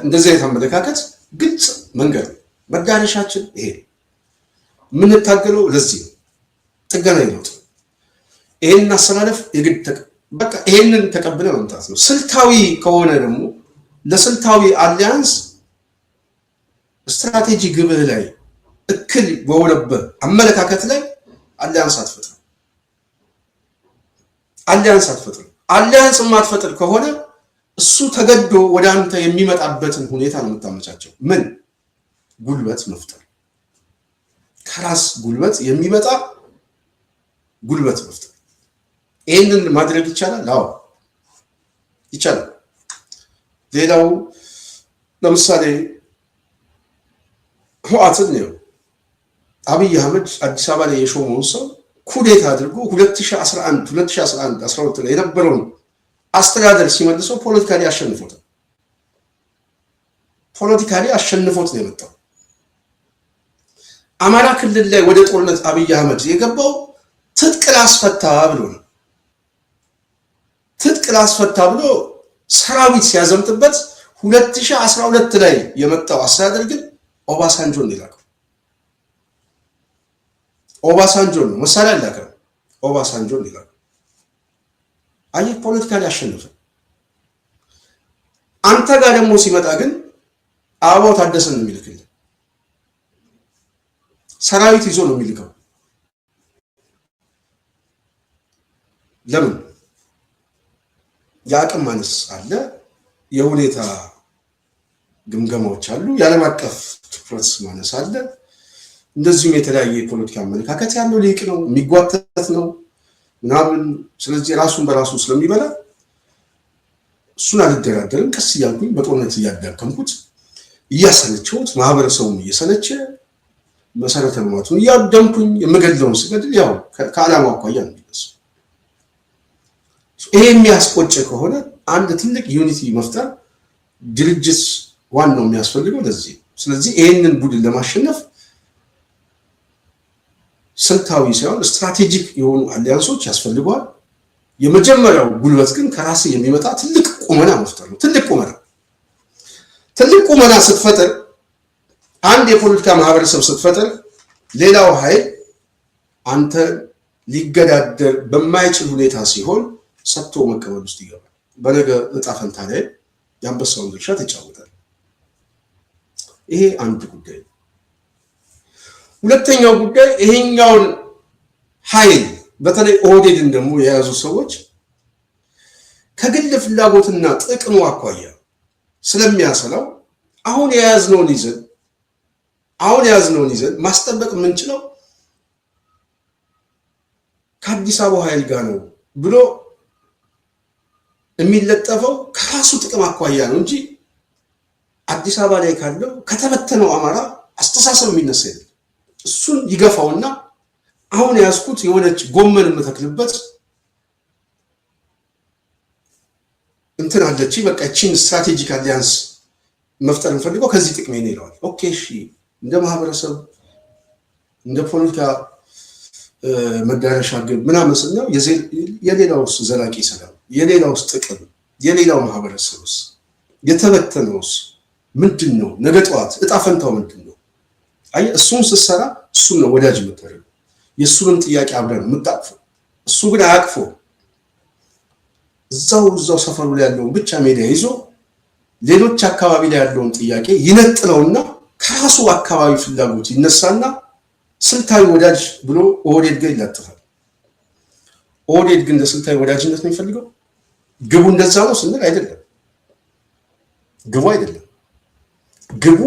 እንደዚህ አይነት አመለካከት ግልጽ መንገድ ነው። መዳረሻችን ይሄ የምንታገለው ለዚህ ነው። ጥገናዊ ለውጥ ይሄን አሰላለፍ የግድ በቃ ይሄንን ተቀብለ መምጣት ነው። ስልታዊ ከሆነ ደግሞ ለስልታዊ አሊያንስ ስትራቴጂ ግብህ ላይ እክል በሆነበት አመለካከት ላይ አሊያንስ አትፈጥር። አሊያንስ የማትፈጥር ከሆነ እሱ ተገዶ ወደ አንተ የሚመጣበትን ሁኔታ ነው የምታመቻቸው። ምን ጉልበት መፍጠር፣ ከራስ ጉልበት የሚመጣ ጉልበት መፍጠር። ይህንን ማድረግ ይቻላል? አዎ ይቻላል። ሌላው ለምሳሌ ህወሓትን ነው አብይ አህመድ አዲስ አበባ ላይ የሾመውን ሰው ኩዴታ አድርጎ 2011 12 ላይ የነበረውን አስተዳደር ሲመልሰው ፖለቲካሊ አሸንፎት ነው የመጣው። አማራ ክልል ላይ ወደ ጦርነት አብይ አህመድ የገባው ትጥቅ ላስፈታ ብሎ ነው። ትጥቅ ላስፈታ ብሎ ሰራዊት ሲያዘምትበት 2012 ላይ የመጣው አስተዳደር ግን ኦባሳንጆን ይላከው። ኦባሳንጆን ነው መሳሪያ ይላከው። ኦባሳንጆን ይላከው። አየህ ፖለቲካሊ አሸነፈ። አንተ ጋር ደግሞ ሲመጣ ግን አበባው ታደሰን ነው የሚልክልህ። ሰራዊት ይዞ ነው የሚልከው። ለምን? የአቅም ማነስ አለ፣ የሁኔታ ግምገማዎች አሉ፣ የዓለም አቀፍ ትኩረት ማነስ አለ። እንደዚሁም የተለያየ የፖለቲካ አመለካከት ያለው ሊቅ ነው፣ የሚጓተት ነው ምናምን። ስለዚህ ራሱን በራሱ ስለሚበላ እሱን አልደራደርም፣ ቀስ እያልኩኝ በጦርነት እያዳከምኩት እያሰለቸውት ማህበረሰቡን እየሰለቸ መሰረተ ልማቱን እያደምኩኝ የምገድለውን ስገድል ያው ከዓላማው አኳያ ነው የሚመስለው። ይሄ የሚያስቆጭ ከሆነ አንድ ትልቅ ዩኒቲ መፍጠር ድርጅት ዋናው የሚያስፈልገው ለዚህ። ስለዚህ ይሄንን ቡድን ለማሸነፍ ስልታዊ ሳይሆን ስትራቴጂክ የሆኑ አሊያንሶች ያስፈልገዋል። የመጀመሪያው ጉልበት ግን ከራስ የሚመጣ ትልቅ ቁመና መፍጠር ነው። ትልቅ ቁመና ስትፈጥር፣ አንድ የፖለቲካ ማህበረሰብ ስትፈጥር፣ ሌላው ኃይል አንተ ሊገዳደር በማይችል ሁኔታ ሲሆን ሰጥቶ መቀበል ውስጥ ይገባል። በነገ እጣ ፈንታ ላይ የአንበሳውን ድርሻ ትጫወታል። ይሄ አንድ ጉዳይ። ሁለተኛው ጉዳይ ይሄኛውን ኃይል በተለይ ኦህዴድን ደግሞ የያዙ ሰዎች ከግል ፍላጎትና ጥቅሙ አኳያ ስለሚያሰላው አሁን የያዝነውን ይዘን ማስጠበቅ የምንችለው ከአዲስ አበባ ኃይል ጋር ነው ብሎ የሚለጠፈው ከራሱ ጥቅም አኳያ ነው እንጂ አዲስ አበባ ላይ ካለው ከተበተነው አማራ አስተሳሰብ የሚነሳ አይደለም። እሱን ይገፋውና አሁን ያዝኩት የሆነች ጎመን የምተክልበት እንትን አለች፣ በቃ እቺን ስትራቴጂክ አሊያንስ መፍጠር እንፈልገው ከዚህ ጥቅሜ ነው ይለዋል። ኦኬ እሺ፣ እንደ ማህበረሰብ እንደ ፖለቲካ መዳረሻ ግን ምናምን ስናየው የሌላውስ ዘላቂ ሰላም፣ የሌላውስ ጥቅም፣ የሌላው ማህበረሰብስ የተበተነውስ ምንድን ነው? ነገ ጠዋት እጣ ፈንታው ምንድን ነው? አይ እሱን ስትሰራ እሱን ነው ወዳጅ የምታደርገው፣ የእሱንም ጥያቄ አብረን የምታቅፈው። እሱ ግን አያቅፎ እዛው ሰፈሩ ላይ ያለውን ብቻ ሜዳ ይዞ ሌሎች አካባቢ ላይ ያለውን ጥያቄ ይነጥለውና ከራሱ አካባቢ ፍላጎት ይነሳና ስልታዊ ወዳጅ ብሎ ኦህዴድ ጋር ይላጥፋል። ኦህዴድ ግን ለስልታዊ ወዳጅነት ነው የሚፈልገው። ግቡ እንደዛ ነው ስንል አይደለም። ግቡ አይደለም። ግቡ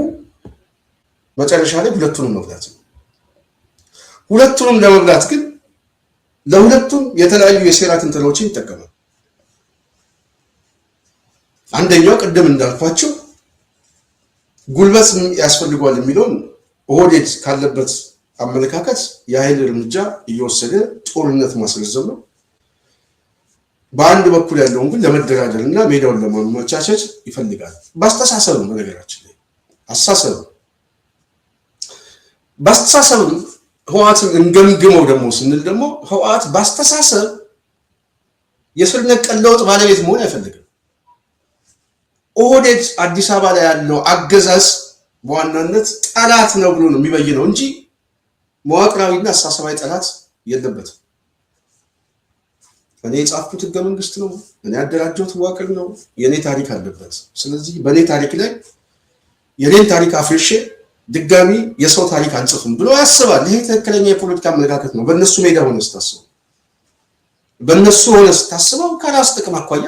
መጨረሻ ላይ ሁለቱንም መብላት ነው። ሁለቱንም ለመብላት ግን ለሁለቱም የተለያዩ የሴራ ትንተናዎችን ይጠቀማል። አንደኛው ቅድም እንዳልኳቸው ጉልበት ያስፈልጓል የሚለውን ኦህዴድ ካለበት አመለካከት የኃይል እርምጃ እየወሰደ ጦርነት ማስረዘም ነው። በአንድ በኩል ያለውን ግን ለመደራደር እና ሜዳውን ለማመቻቸት ይፈልጋል። በአስተሳሰብ ነው። በነገራችን ላይ በአስተሳሰብም ህወሓትን እንገምግመው ደግሞ ስንል ደግሞ ህወሓት በአስተሳሰብ የስር ነቀል ለውጥ ባለቤት መሆን አይፈልግም። ኦህዴድ አዲስ አበባ ላይ ያለው አገዛዝ በዋናነት ጠላት ነው ብሎ ነው የሚበይነው እንጂ መዋቅራዊና አስተሳሰባዊ ጠላት የለበትም። እኔ የጻፍኩት ህገ መንግስት ነው፣ እኔ ያደራጀሁት መዋቅር ነው፣ የኔ ታሪክ አለበት። ስለዚህ በእኔ ታሪክ ላይ የኔን ታሪክ አፍርሼ ድጋሚ የሰው ታሪክ አልጽፍም ብሎ ያስባል። ይሄ ትክክለኛ የፖለቲካ አመለካከት ነው። በእነሱ ሜዳ ሆነ ስታስበው ከራስ ጥቅም አኳያ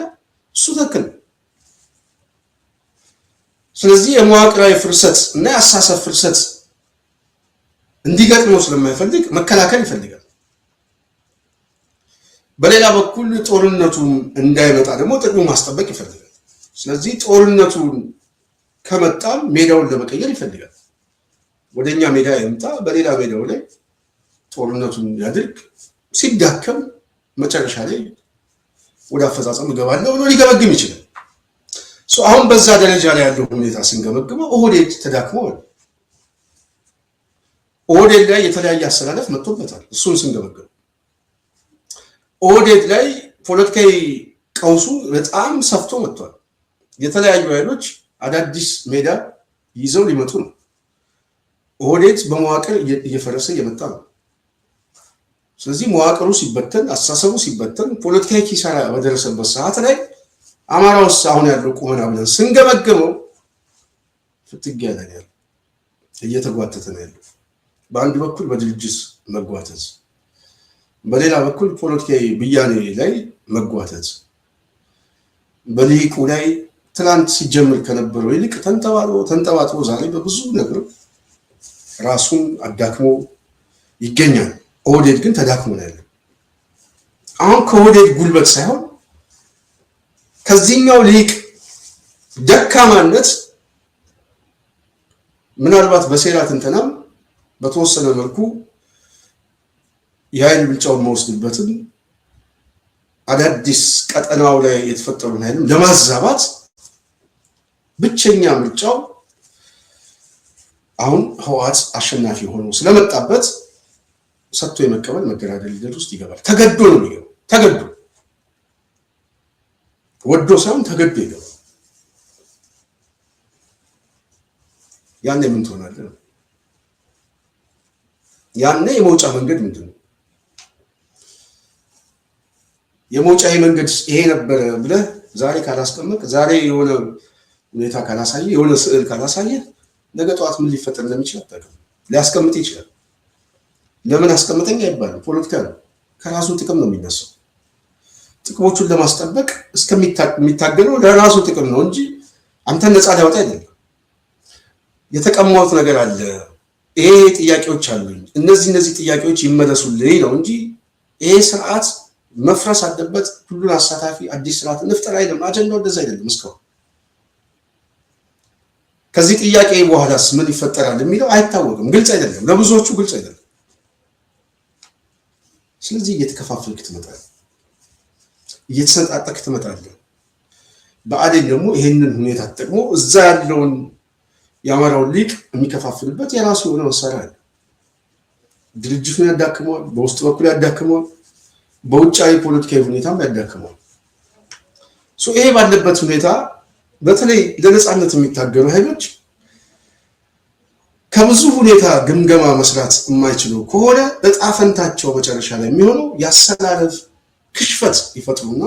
እሱ ትክክል ነው። ስለዚህ የመዋቅራዊ ፍርሰት እና የአስተሳሰብ ፍርሰት እንዲገጥመው ስለማይፈልግ መከላከል ይፈልጋል። በሌላ በኩል ጦርነቱን እንዳይመጣ ደግሞ ጥቅሙ ማስጠበቅ ይፈልጋል። ስለዚህ ጦርነቱን ከመጣም ሜዳውን ለመቀየር ይፈልጋል። ወደኛ ሜዳ ይምጣ፣ በሌላ ሜዳው ላይ ጦርነቱን ያድርግ፣ ሲዳከም መጨረሻ ላይ ወደ አፈጻጸም እገባለሁ ብሎ ሊገመግም ይችላል። አሁን በዛ ደረጃ ላይ ያለው ሁኔታ ስንገመግመው ኦህዴድ ተዳክሟል። ኦህዴድ ላይ የተለያየ አሰላለፍ መጥቶበታል። እሱን ስንገመግም ኦህዴድ ላይ ፖለቲካዊ ቀውሱ በጣም ሰፍቶ መጥቷል። የተለያዩ ኃይሎች አዳዲስ ሜዳ ይዘው ሊመጡ ነው። ኦህዴድ በመዋቅር እየፈረሰ እየመጣ ነው። ስለዚህ መዋቅሩ ሲበተን፣ አስተሳሰቡ ሲበተን፣ ፖለቲካዊ ኪሳራ በደረሰበት ሰዓት ላይ አማራ ውስጥ አሁን ያለው ቁመና ብለን ስንገመገመው ፍትጊያ ላይ ያለው እየተጓተተ ነው ያለው። በአንድ በኩል በድርጅት መጓተት፣ በሌላ በኩል ፖለቲካዊ ብያኔ ላይ መጓተት፣ በልሂቁ ላይ ትላንት ሲጀምር ከነበረው ይልቅ ተንጠባጥቦ ዛሬ በብዙ ነገር ራሱን አዳክሞ ይገኛል። ኦህዴድ ግን ተዳክሞ ነው ያለው። አሁን ከኦህዴድ ጉልበት ሳይሆን ከዚህኛው ልሂቅ ደካማነት ምናልባት በሴራ ትንተናም በተወሰነ መልኩ የኃይል ብልጫውን መወስድበትን አዳዲስ ቀጠናው ላይ የተፈጠሩን ኃይልም ለማዛባት ብቸኛ ምርጫው አሁን ህወሓት አሸናፊ ሆኖ ስለመጣበት ሰጥቶ የመቀበል መገዳደል ሂደት ውስጥ ይገባል። ተገዶ ነው የሚገባው። ተገዶ ወዶ ሳይሆን ተገዶ ይገባል። ያኔ ምን ትሆናለህ? ያኔ የመውጫ መንገድ ምንድን ነው? የመውጫ መንገድ ይሄ ነበረ ብለህ ዛሬ ካላስቀመጥ፣ ዛሬ የሆነ ሁኔታ ካላሳየ፣ የሆነ ስዕል ካላሳየ ነገ ጠዋት ምን ሊፈጠር እንደሚችል አታውቅም። ሊያስቀምጥ ይችላል። ለምን አስቀምጠኝ አይባልም። ፖለቲካ ነው። ከራሱ ጥቅም ነው የሚነሳው። ጥቅሞቹን ለማስጠበቅ እስከሚታገለው ለራሱ ጥቅም ነው እንጂ አንተን ነፃ ሊያወጣ አይደለም። የተቀማሁት ነገር አለ፣ ይሄ ጥያቄዎች አሉኝ፣ እነዚህ ጥያቄዎች ይመለሱልኝ ነው እንጂ ይሄ ስርዓት መፍረስ አለበት፣ ሁሉን አሳታፊ አዲስ ስርዓት እንፍጠር አይደለም። አጀንዳው እንደዛ አይደለም። እስካሁን ከዚህ ጥያቄ በኋላስ ምን ይፈጠራል የሚለው አይታወቅም። ግልጽ አይደለም፣ ለብዙዎቹ ግልጽ አይደለም። ስለዚህ እየተከፋፈልክ ትመጣለህ፣ እየተሰጣጠክ ትመጣለህ። ብአዴን ደግሞ ይሄንን ሁኔታ ተጠቅሞ እዛ ያለውን የአማራውን ሊቅ የሚከፋፍልበት የራሱ የሆነ መሳሪያ አለ። ድርጅቱን ያዳክመዋል፣ በውስጥ በኩል ያዳክመዋል፣ በውጫዊ ፖለቲካዊ ሁኔታም ያዳክመዋል። ይሄ ባለበት ሁኔታ በተለይ ለነፃነት የሚታገሉ ኃይሎች ከብዙ ሁኔታ ግምገማ መስራት የማይችሉ ከሆነ እጣ ፈንታቸው መጨረሻ ላይ የሚሆነው ያሰላለፍ ክሽፈት ይፈጥሩና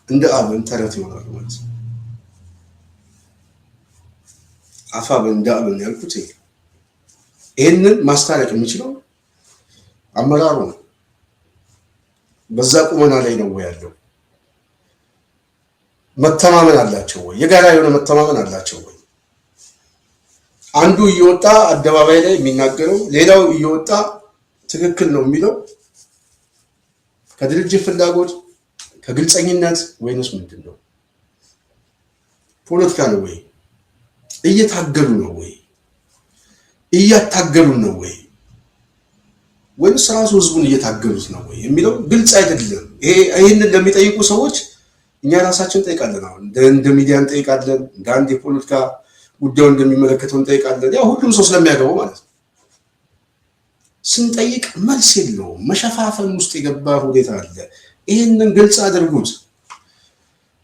እንደ አብን ተረት ይሆናሉ ማለት ነው። አፋብን እንደ አብን ያልኩት ይሄንን ማስታረቅ የሚችለው አመራሩ ነው። በዛ ቁመና ላይ ነው ያለው። መተማመን አላቸው ወይ? የጋራ የሆነ መተማመን አላቸው ወይ? አንዱ እየወጣ አደባባይ ላይ የሚናገረው ሌላው እየወጣ ትክክል ነው የሚለው ከድርጅት ፍላጎት ከግልጸኝነት ወይንስ ምንድን ነው? ፖለቲካ ነው ወይ? እየታገሉ ነው ወይ? እያታገሉ ነው ወይ? ወይንስ ራሱ ህዝቡን እየታገሉት ነው ወይ የሚለው ግልጽ አይደለም። ይሄንን ለሚጠይቁ ሰዎች እኛ ራሳችን እንጠይቃለን። አሁን እንደ ሚዲያ እንጠይቃለን፣ እንደ አንድ የፖለቲካ ጉዳዩን እንደሚመለከተው እንጠይቃለን። ያው ሁሉም ሰው ስለሚያገባው ማለት ነው። ስንጠይቅ መልስ የለውም። መሸፋፈን ውስጥ የገባ ሁኔታ አለ። ይሄንን ግልጽ አድርጉት፣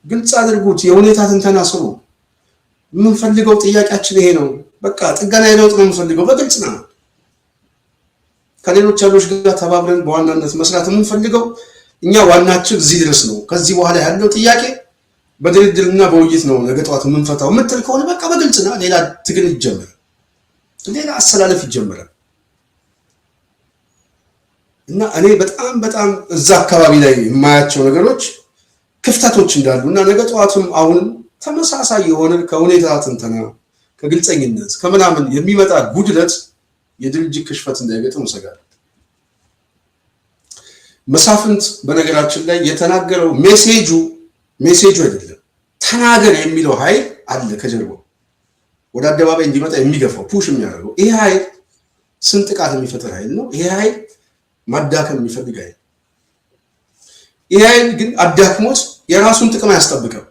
ግልጽ አድርጉት። የሁኔታ ትንተና ስሩ። የምንፈልገው ጥያቄያችን ይሄ ነው። በቃ ጥገናዊ ለውጥ ነው የምንፈልገው። በግልጽ ነው። ከሌሎች ኃይሎች ጋር ተባብረን በዋናነት መስራት የምንፈልገው እኛ ዋናችን እዚህ ድረስ ነው። ከዚህ በኋላ ያለው ጥያቄ በድርድርና በውይይት ነው ነገ ጠዋት የምንፈታው የምትል ከሆነ በቃ በግልጽና ሌላ ትግል ይጀምራል፣ ሌላ አሰላለፍ ይጀምራል። እና እኔ በጣም እዛ አካባቢ ላይ የማያቸው ነገሮች ክፍተቶች እንዳሉ እና ነገ ጠዋትም አሁንም ተመሳሳይ የሆነ ከሁኔታ ትንተና ከግልጸኝነት ከምናምን የሚመጣ ጉድለት የድርጅት ክሽፈት እንዳይገጥም እሰጋለሁ። መሳፍንት በነገራችን ላይ የተናገረው ሜሴጁ አይደለም፣ ተናገር የሚለው ኃይል አለ ከጀርባው ወደ አደባባይ እንዲመጣ የሚገፋው ፑሽ የሚያደርገው ይሄ ኃይል ስንጥቃት የሚፈጥር ኃይል ነው። ይሄ ኃይል ማዳከም የሚፈልግ ኃይል። ይሄ ኃይል ግን አዳክሞት የራሱን ጥቅም አያስጠብቅም።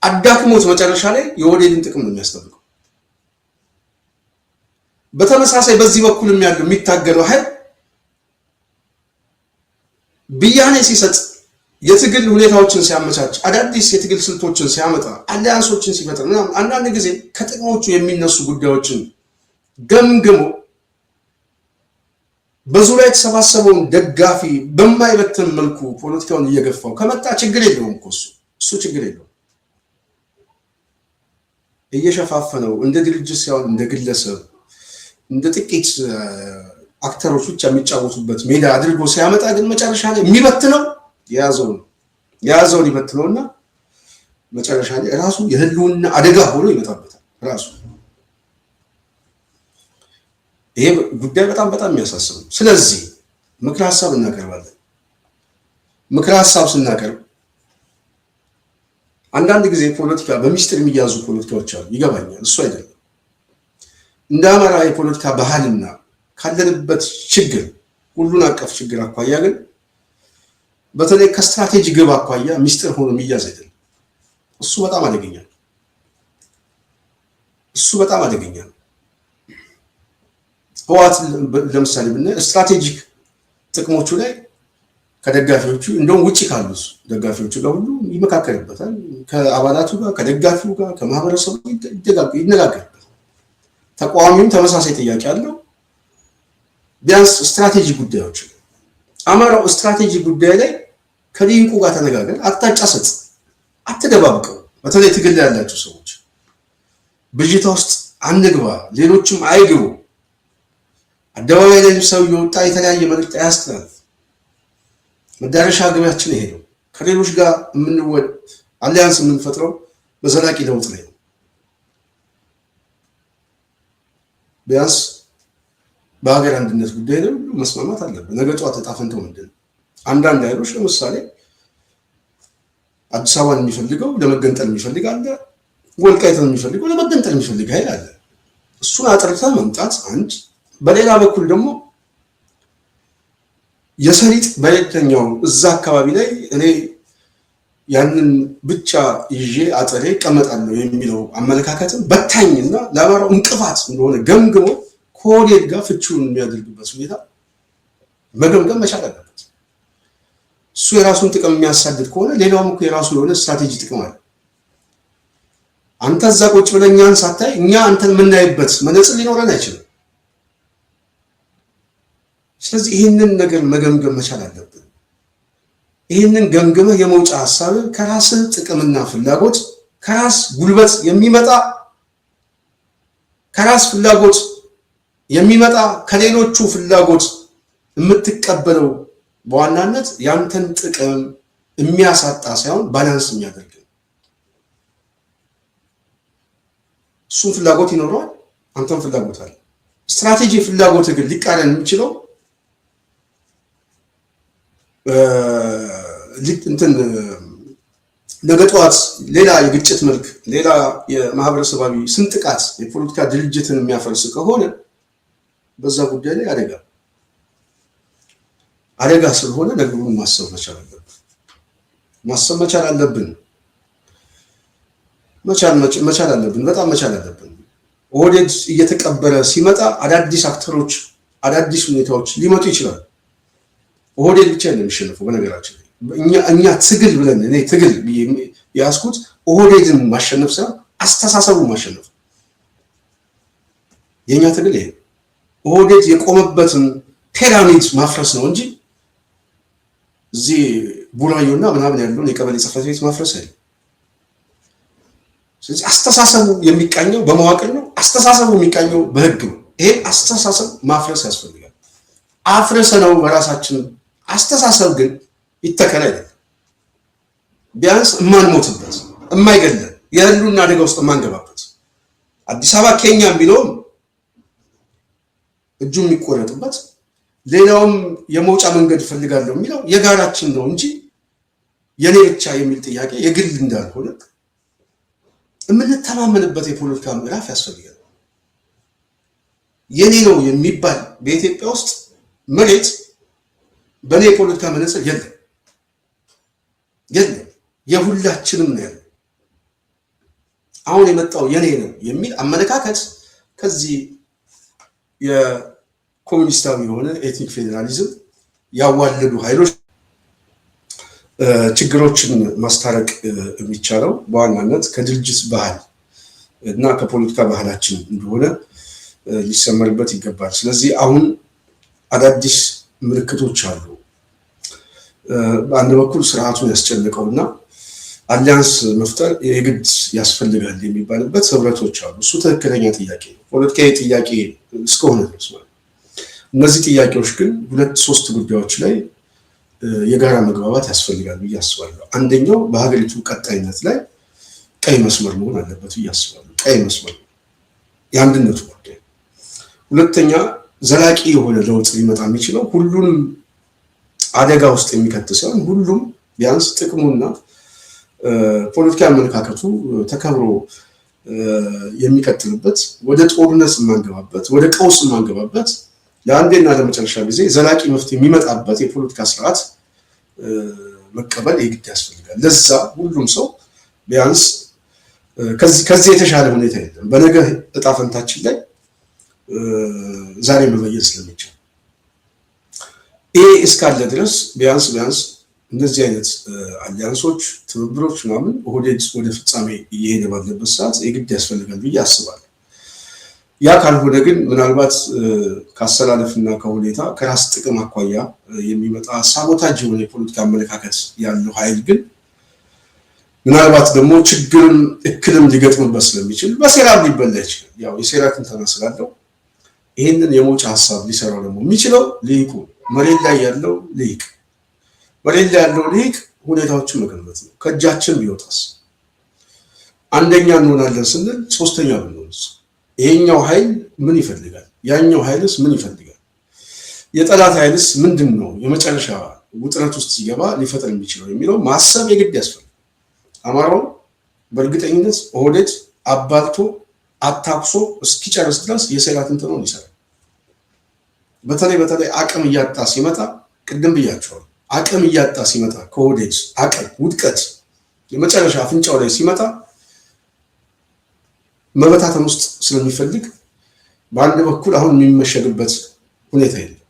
አዳክሞት መጨረሻ ላይ የወዴድን ጥቅም ነው የሚያስጠብቀው። በተመሳሳይ በዚህ በኩልም ያለው የሚታገለው ኃይል ብያኔ ሲሰጥ የትግል ሁኔታዎችን ሲያመቻች አዳዲስ የትግል ስልቶችን ሲያመጣ አሊያንሶችን ሲፈጥር ምናምን አንዳንድ ጊዜ ከጥቅሞቹ የሚነሱ ጉዳዮችን ገምግሞ በዙሪያ የተሰባሰበውን ደጋፊ በማይበትን መልኩ ፖለቲካውን እየገፋው ከመጣ ችግር የለውም እኮ እሱ ችግር የለውም። እየሸፋፈነው እንደ ድርጅት ሳይሆን እንደ ግለሰብ እንደ ጥቂት አክተሮች ብቻ የሚጫወቱበት ሜዳ አድርጎ ሲያመጣ ግን መጨረሻ ላይ የሚበትነው የያዘውን ይበትነውና መጨረሻ ላይ ራሱ የህልውና አደጋ ሆኖ ይመጣበታል ራሱ። ይሄ ጉዳይ በጣም የሚያሳስብ ነው። ስለዚህ ምክረ ሀሳብ እናቀርባለን። ምክረ ሀሳብ ስናቀርብ አንዳንድ ጊዜ ፖለቲካ በሚስጥር የሚያዙ ፖለቲካዎች አሉ። ይገባኛል፣ እሱ አይደለም። እንደ አማራ የፖለቲካ ባህልና ካለንበት ችግር ሁሉን አቀፍ ችግር አኳያ ግን በተለይ ከስትራቴጂ ግብ አኳያ ሚስጥር ሆኖ የሚያዝ አይደለም። እሱ በጣም አደገኛ ነው። ህወሓት ለምሳሌ ብናይ ስትራቴጂክ ጥቅሞቹ ላይ ከደጋፊዎቹ እንደውም ውጪ ካሉት ደጋፊዎቹ ጋር ሁሉ ይመካከርበታል። ከአባላቱ ጋር፣ ከደጋፊው ጋር፣ ከማህበረሰቡ ይነጋገርበታል። ተቃዋሚውም ተመሳሳይ ጥያቄ አለው። ቢያንስ ስትራቴጂ ጉዳዮች ላይ አማራው ስትራቴጂ ጉዳይ ላይ ከሊቁ ጋር ተነጋገር፣ አቅጣጫ ሰጥ፣ አትደባብቀው። በተለይ ትግል ላይ ያላቸው ሰዎች ብዥታ ውስጥ አንግባ፣ ሌሎችም አይግቡ። አደባባይ ላይ ሰው እየወጣ የተለያየ መልእክት ያስተላልፍ። መዳረሻ ግባችን ይሄ ነው። ከሌሎች ጋር አሊያንስ የምንፈጥረው በዘላቂ ለውጥ ላይ ነው። ቢያንስ በሀገር አንድነት ጉዳይ ላይ ሁሉ መስማማት አለብን። ነገ ጠዋት ዕጣ ፈንታው ምንድን ነው? አንዳንድ ኃይሎች ለምሳሌ አዲስ አበባን የሚፈልገው ለመገንጠል የሚፈልግ አለ። ወልቃይትን የሚፈልገው ለመገንጠል የሚፈልግ ኃይል አለ። እሱን አጥርታ መምጣት አንድ። በሌላ በኩል ደግሞ የሰሊጥ በየትኛው እዛ አካባቢ ላይ እኔ ያንን ብቻ ይዤ አጥሬ እቀመጣለሁ የሚለው አመለካከትም በታኝና ለአማራው እንቅፋት እንደሆነ ገምግሞ ከወዴት ጋር ፍቺውን የሚያደርግበት ሁኔታ መገምገም መቻል አለበት። እሱ የራሱን ጥቅም የሚያሳድድ ከሆነ ሌላውም እኮ የራሱ የሆነ ስትራቴጂ ጥቅም አለ። አንተ እዛ ቁጭ ብለህ እኛን ሳታይ እኛ አንተን የምናይበት መነጽር ሊኖረን አይችልም። ስለዚህ ይህንን ነገር መገምገም መቻል አለብን። ይህንን ገምግመህ የመውጫ ሀሳብ ከራስ ጥቅምና ፍላጎት ከራስ ጉልበት የሚመጣ ከራስ ፍላጎት የሚመጣ ከሌሎቹ ፍላጎት የምትቀበለው በዋናነት ያንተን ጥቅም የሚያሳጣ ሳይሆን ባላንስ የሚያደርግ እሱን ፍላጎት ይኖረዋል፣ አንተም ፍላጎት አለ። ስትራቴጂ ፍላጎት ግን ሊቃረን የሚችለው ነገ ጠዋት ሌላ የግጭት መልክ ሌላ የማህበረሰባዊ ስንጥቃት የፖለቲካ ድርጅትን የሚያፈርስ ከሆነ በዛ ጉዳይ ላይ አደጋ ስለሆነ ነገሩን ማሰብ መቻል አለብን። መቻል አለብን። በጣም መቻል አለብን። ኦህዴድ እየተቀበረ ሲመጣ አዳዲስ አክተሮች አዳዲስ ሁኔታዎች ሊመጡ ይችላል። ኦህዴድ ብቻ ነው የሚሸነፈው። በነገራችን ላይ እኛ ትግል ብለን እኔ ትግል ያስኩት ኦህዴድን ማሸነፍ ሳይሆን አስተሳሰቡን ማሸነፍ። የኛ ትግል ይሄ ኦህዴድ የቆመበትን ፒራሚድ ማፍረስ ነው እንጂ እዚህ ቡራዮና ምናምን ያለውን የቀበሌ ጽሕፈት ቤት ማፍረስ አይደለም። ስለዚህ አስተሳሰቡ የሚቃኘው በመዋቅር ነው። አስተሳሰቡ የሚቃኘው በህግ ነው። ይሄ አስተሳሰብ ማፍረስ ያስፈልጋል። አፍረሰ ነው በራሳችን አስተሳሰብ ግን ይተከል አይደለም። ቢያንስ የማንሞትበት የማይገለን የህልውና አደጋ ውስጥ የማንገባበት አዲስ አበባ ኬንያ ቢለውም እጁ የሚቆረጥበት ሌላውም የመውጫ መንገድ ፈልጋለሁ የሚለው የጋራችን ነው እንጂ የኔ ብቻ የሚል ጥያቄ የግል እንዳልሆነ የምንተማመንበት የፖለቲካ ምዕራፍ ያስፈልጋል። የኔ ነው የሚባል በኢትዮጵያ ውስጥ መሬት በኔ የፖለቲካ መነጽር የለም፣ የሁላችንም ነው ያለው። አሁን የመጣው የኔ ነው የሚል አመለካከት ከዚህ የኮሚኒስታዊ የሆነ ኤትኒክ ፌዴራሊዝም ያዋለዱ ኃይሎች ችግሮችን ማስታረቅ የሚቻለው በዋናነት ከድርጅት ባህል እና ከፖለቲካ ባህላችን እንደሆነ ሊሰመርበት ይገባል። ስለዚህ አሁን አዳዲስ ምልክቶች አሉ። በአንድ በኩል ስርዓቱን ያስጨነቀውና አሊያንስ መፍጠር የግድ ያስፈልጋል የሚባልበት ህብረቶች አሉ። እሱ ትክክለኛ ጥያቄ ነው፣ ፖለቲካዊ ጥያቄ እስከሆነ ድረስ ማለት። እነዚህ ጥያቄዎች ግን ሁለት ሶስት ጉዳዮች ላይ የጋራ መግባባት ያስፈልጋል ብዬ አስባለሁ። አንደኛው በሀገሪቱ ቀጣይነት ላይ ቀይ መስመር መሆን አለበት ብዬ አስባለሁ። ቀይ መስመር የአንድነቱ ጉዳይ። ሁለተኛ ዘላቂ የሆነ ለውጥ ሊመጣ የሚችለው ሁሉንም አደጋ ውስጥ የሚከት ሳይሆን ሁሉም ቢያንስ ጥቅሙና ፖለቲካ አመለካከቱ ተከብሮ የሚቀጥልበት ወደ ጦርነት የማንገባበት ወደ ቀውስ የማንገባበት ለአንዴና ለመጨረሻ ጊዜ ዘላቂ መፍትሄ የሚመጣበት የፖለቲካ ስርዓት መቀበል የግድ ያስፈልጋል። ለዛ ሁሉም ሰው ቢያንስ ከዚህ የተሻለ ሁኔታ የለም። በነገ እጣ ፈንታችን ላይ ዛሬ መበየን ስለሚቻል ይሄ እስካለ ድረስ ቢያንስ እነዚህ አይነት አሊያንሶች ትብብሮች ምናምን ኦህዴድ ወደ ፍጻሜ እየሄደ ባለበት ሰዓት የግድ ያስፈልጋል ብዬ አስባለሁ። ያ ካልሆነ ግን ምናልባት ካሰላለፍና ከሁኔታ ከራስ ጥቅም አኳያ የሚመጣ ሳቦታጅ የሆነ የፖለቲካ አመለካከት ያለው ኃይል ግን ምናልባት ደግሞ ችግርም እክልም ሊገጥምበት ስለሚችል በሴራም ሊበላ ይችላል። ያው የሴራ ትንተና ስላለው ይህንን የመውጫ ሀሳብ ሊሰራው ደግሞ የሚችለው ልሂቁ መሬት ላይ ያለው ልሂቅ ሁኔታዎችን መገንበት ነው። ከእጃችን ቢወጣስ አንደኛ እንሆናለን ስንል ሶስተኛ ብንሆንስ? ይሄኛው ኃይል ምን ይፈልጋል? ያኛው ኃይልስ ምን ይፈልጋል? የጠላት ኃይልስ ምንድን ነው? የመጨረሻ ውጥረት ውስጥ ሲገባ ሊፈጠር የሚችለው የሚለው ማሰብ የግድ ያስፈልጋል። አማራው በእርግጠኝነት ኦህዴድ አባልቶ አታክሶ እስኪጨርስ ድረስ የሴራ ትንተናውን ይሰራል። በተለይ አቅም እያጣ ሲመጣ ቅድም ብያቸዋል። አቅም እያጣ ሲመጣ ከኦህዴድ አቅም ውድቀት የመጨረሻ አፍንጫው ላይ ሲመጣ መበታተን ውስጥ ስለሚፈልግ በአንድ በኩል አሁን የሚመሸግበት ሁኔታ የለም።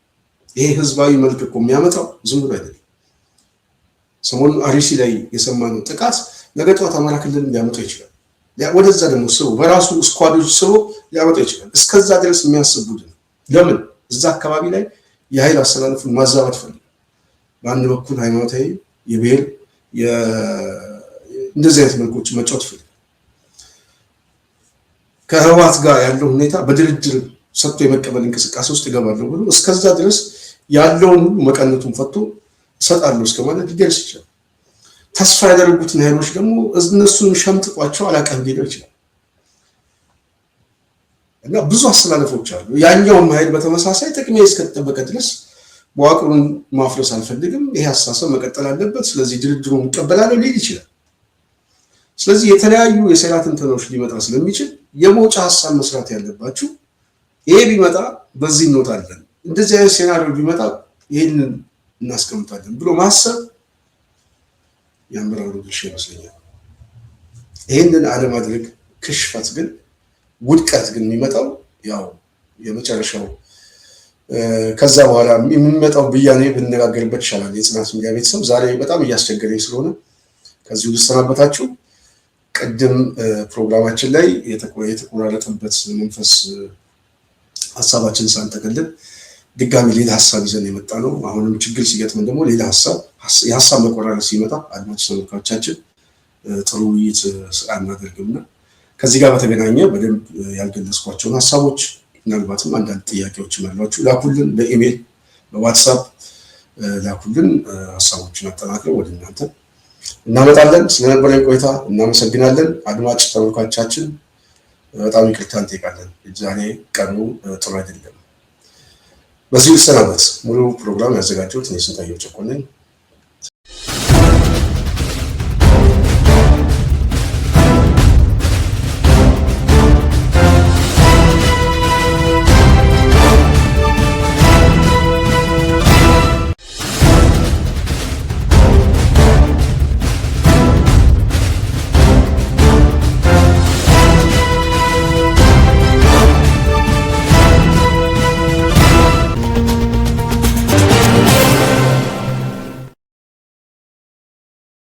ይሄ ህዝባዊ መልክ እኮ የሚያመጣው ዝም ብሎ አይደለም። ሰሞኑን አርሲ ላይ የሰማነው ጥቃት ነገ ጠዋት አማራ ክልል ሊያመጣው ይችላል። ወደዛ ደግሞ ስቦ በራሱ ስኳዶች ስቦ ሊያመጣው ይችላል። እስከዛ ድረስ የሚያስብ ቡድን ለምን እዛ አካባቢ ላይ የኃይል አሰላለፉን ማዛባት ፈልግ በአንድ በኩል ሃይማኖታዊ የብሔር እንደዚህ አይነት መልኮች መጫወት ፈልግ ከህወሓት ጋር ያለው ሁኔታ በድርድር ሰጥቶ የመቀበል እንቅስቃሴ ውስጥ ይገባለሁ ብሎ እስከዛ ድረስ ያለውን ሁሉ መቀነቱን ፈቶ ሰጣለሁ እስከማለት ሊደርስ ይችላል። ተስፋ ያደረጉትን ኃይሎች ደግሞ እነሱን ሸምጥቋቸው አላቀም ሊለው ይችላል እና ብዙ አስተላለፎች አሉ። ያኛውም ኃይል በተመሳሳይ ጥቅሜ እስከተጠበቀ ድረስ መዋቅሩን ማፍረስ አልፈልግም፣ ይሄ አስተሳሰብ መቀጠል አለበት፣ ስለዚህ ድርድሩን እንቀበላለሁ ሊል ይችላል። ስለዚህ የተለያዩ የሴራ ትንተናዎች ሊመጣ ስለሚችል የመውጫ ሀሳብ መስራት ያለባችሁ ይሄ ቢመጣ በዚህ እንወጣለን፣ እንደዚህ አይነት ሴናሪዮ ቢመጣ ይሄንን እናስቀምጣለን ብሎ ማሰብ የአመራሩ ድርሻ ይመስለኛል። ይሄንን አለማድረግ ክሽፈት ግን ውድቀት ግን የሚመጣው ያው የመጨረሻው ከዛ በኋላ የሚመጣው ብያኔ ብንነጋገርበት ይሻላል። የጽናት ሚዲያ ቤተሰብ ዛሬ በጣም እያስቸገረኝ ስለሆነ ከዚሁ ልሰናበታችሁ። ቅድም ፕሮግራማችን ላይ የተቆራረጠበት መንፈስ ሀሳባችን ሳንጠቀልል ድጋሚ ሌላ ሀሳብ ይዘን የመጣ ነው። አሁንም ችግር ሲገጥመን ደግሞ ሌላ የሀሳብ መቆራረጥ ሲመጣ አድማጭ ተመልካቾቻችን ጥሩ ውይይት አናደርግምና ከዚህ ጋር በተገናኘ በደንብ ያልገለጽኳቸውን ሀሳቦች ምናልባትም አንዳንድ ጥያቄዎች ያሏችሁ ላኩልን፣ በኢሜል በዋትሳፕ ላኩልን። ሀሳቦችን አጠናክረው ወደ እናንተ እናመጣለን። ስለነበረን ቆይታ እናመሰግናለን። አድማጭ ተመልካቾቻችን በጣም ይቅርታ እንጠይቃለን። ዛሬ ቀኑ ጥሩ አይደለም። በዚህ ልሰናበት። ሙሉ ፕሮግራም ያዘጋጀሁት እኔ ስንታየው ጨቆነኝ።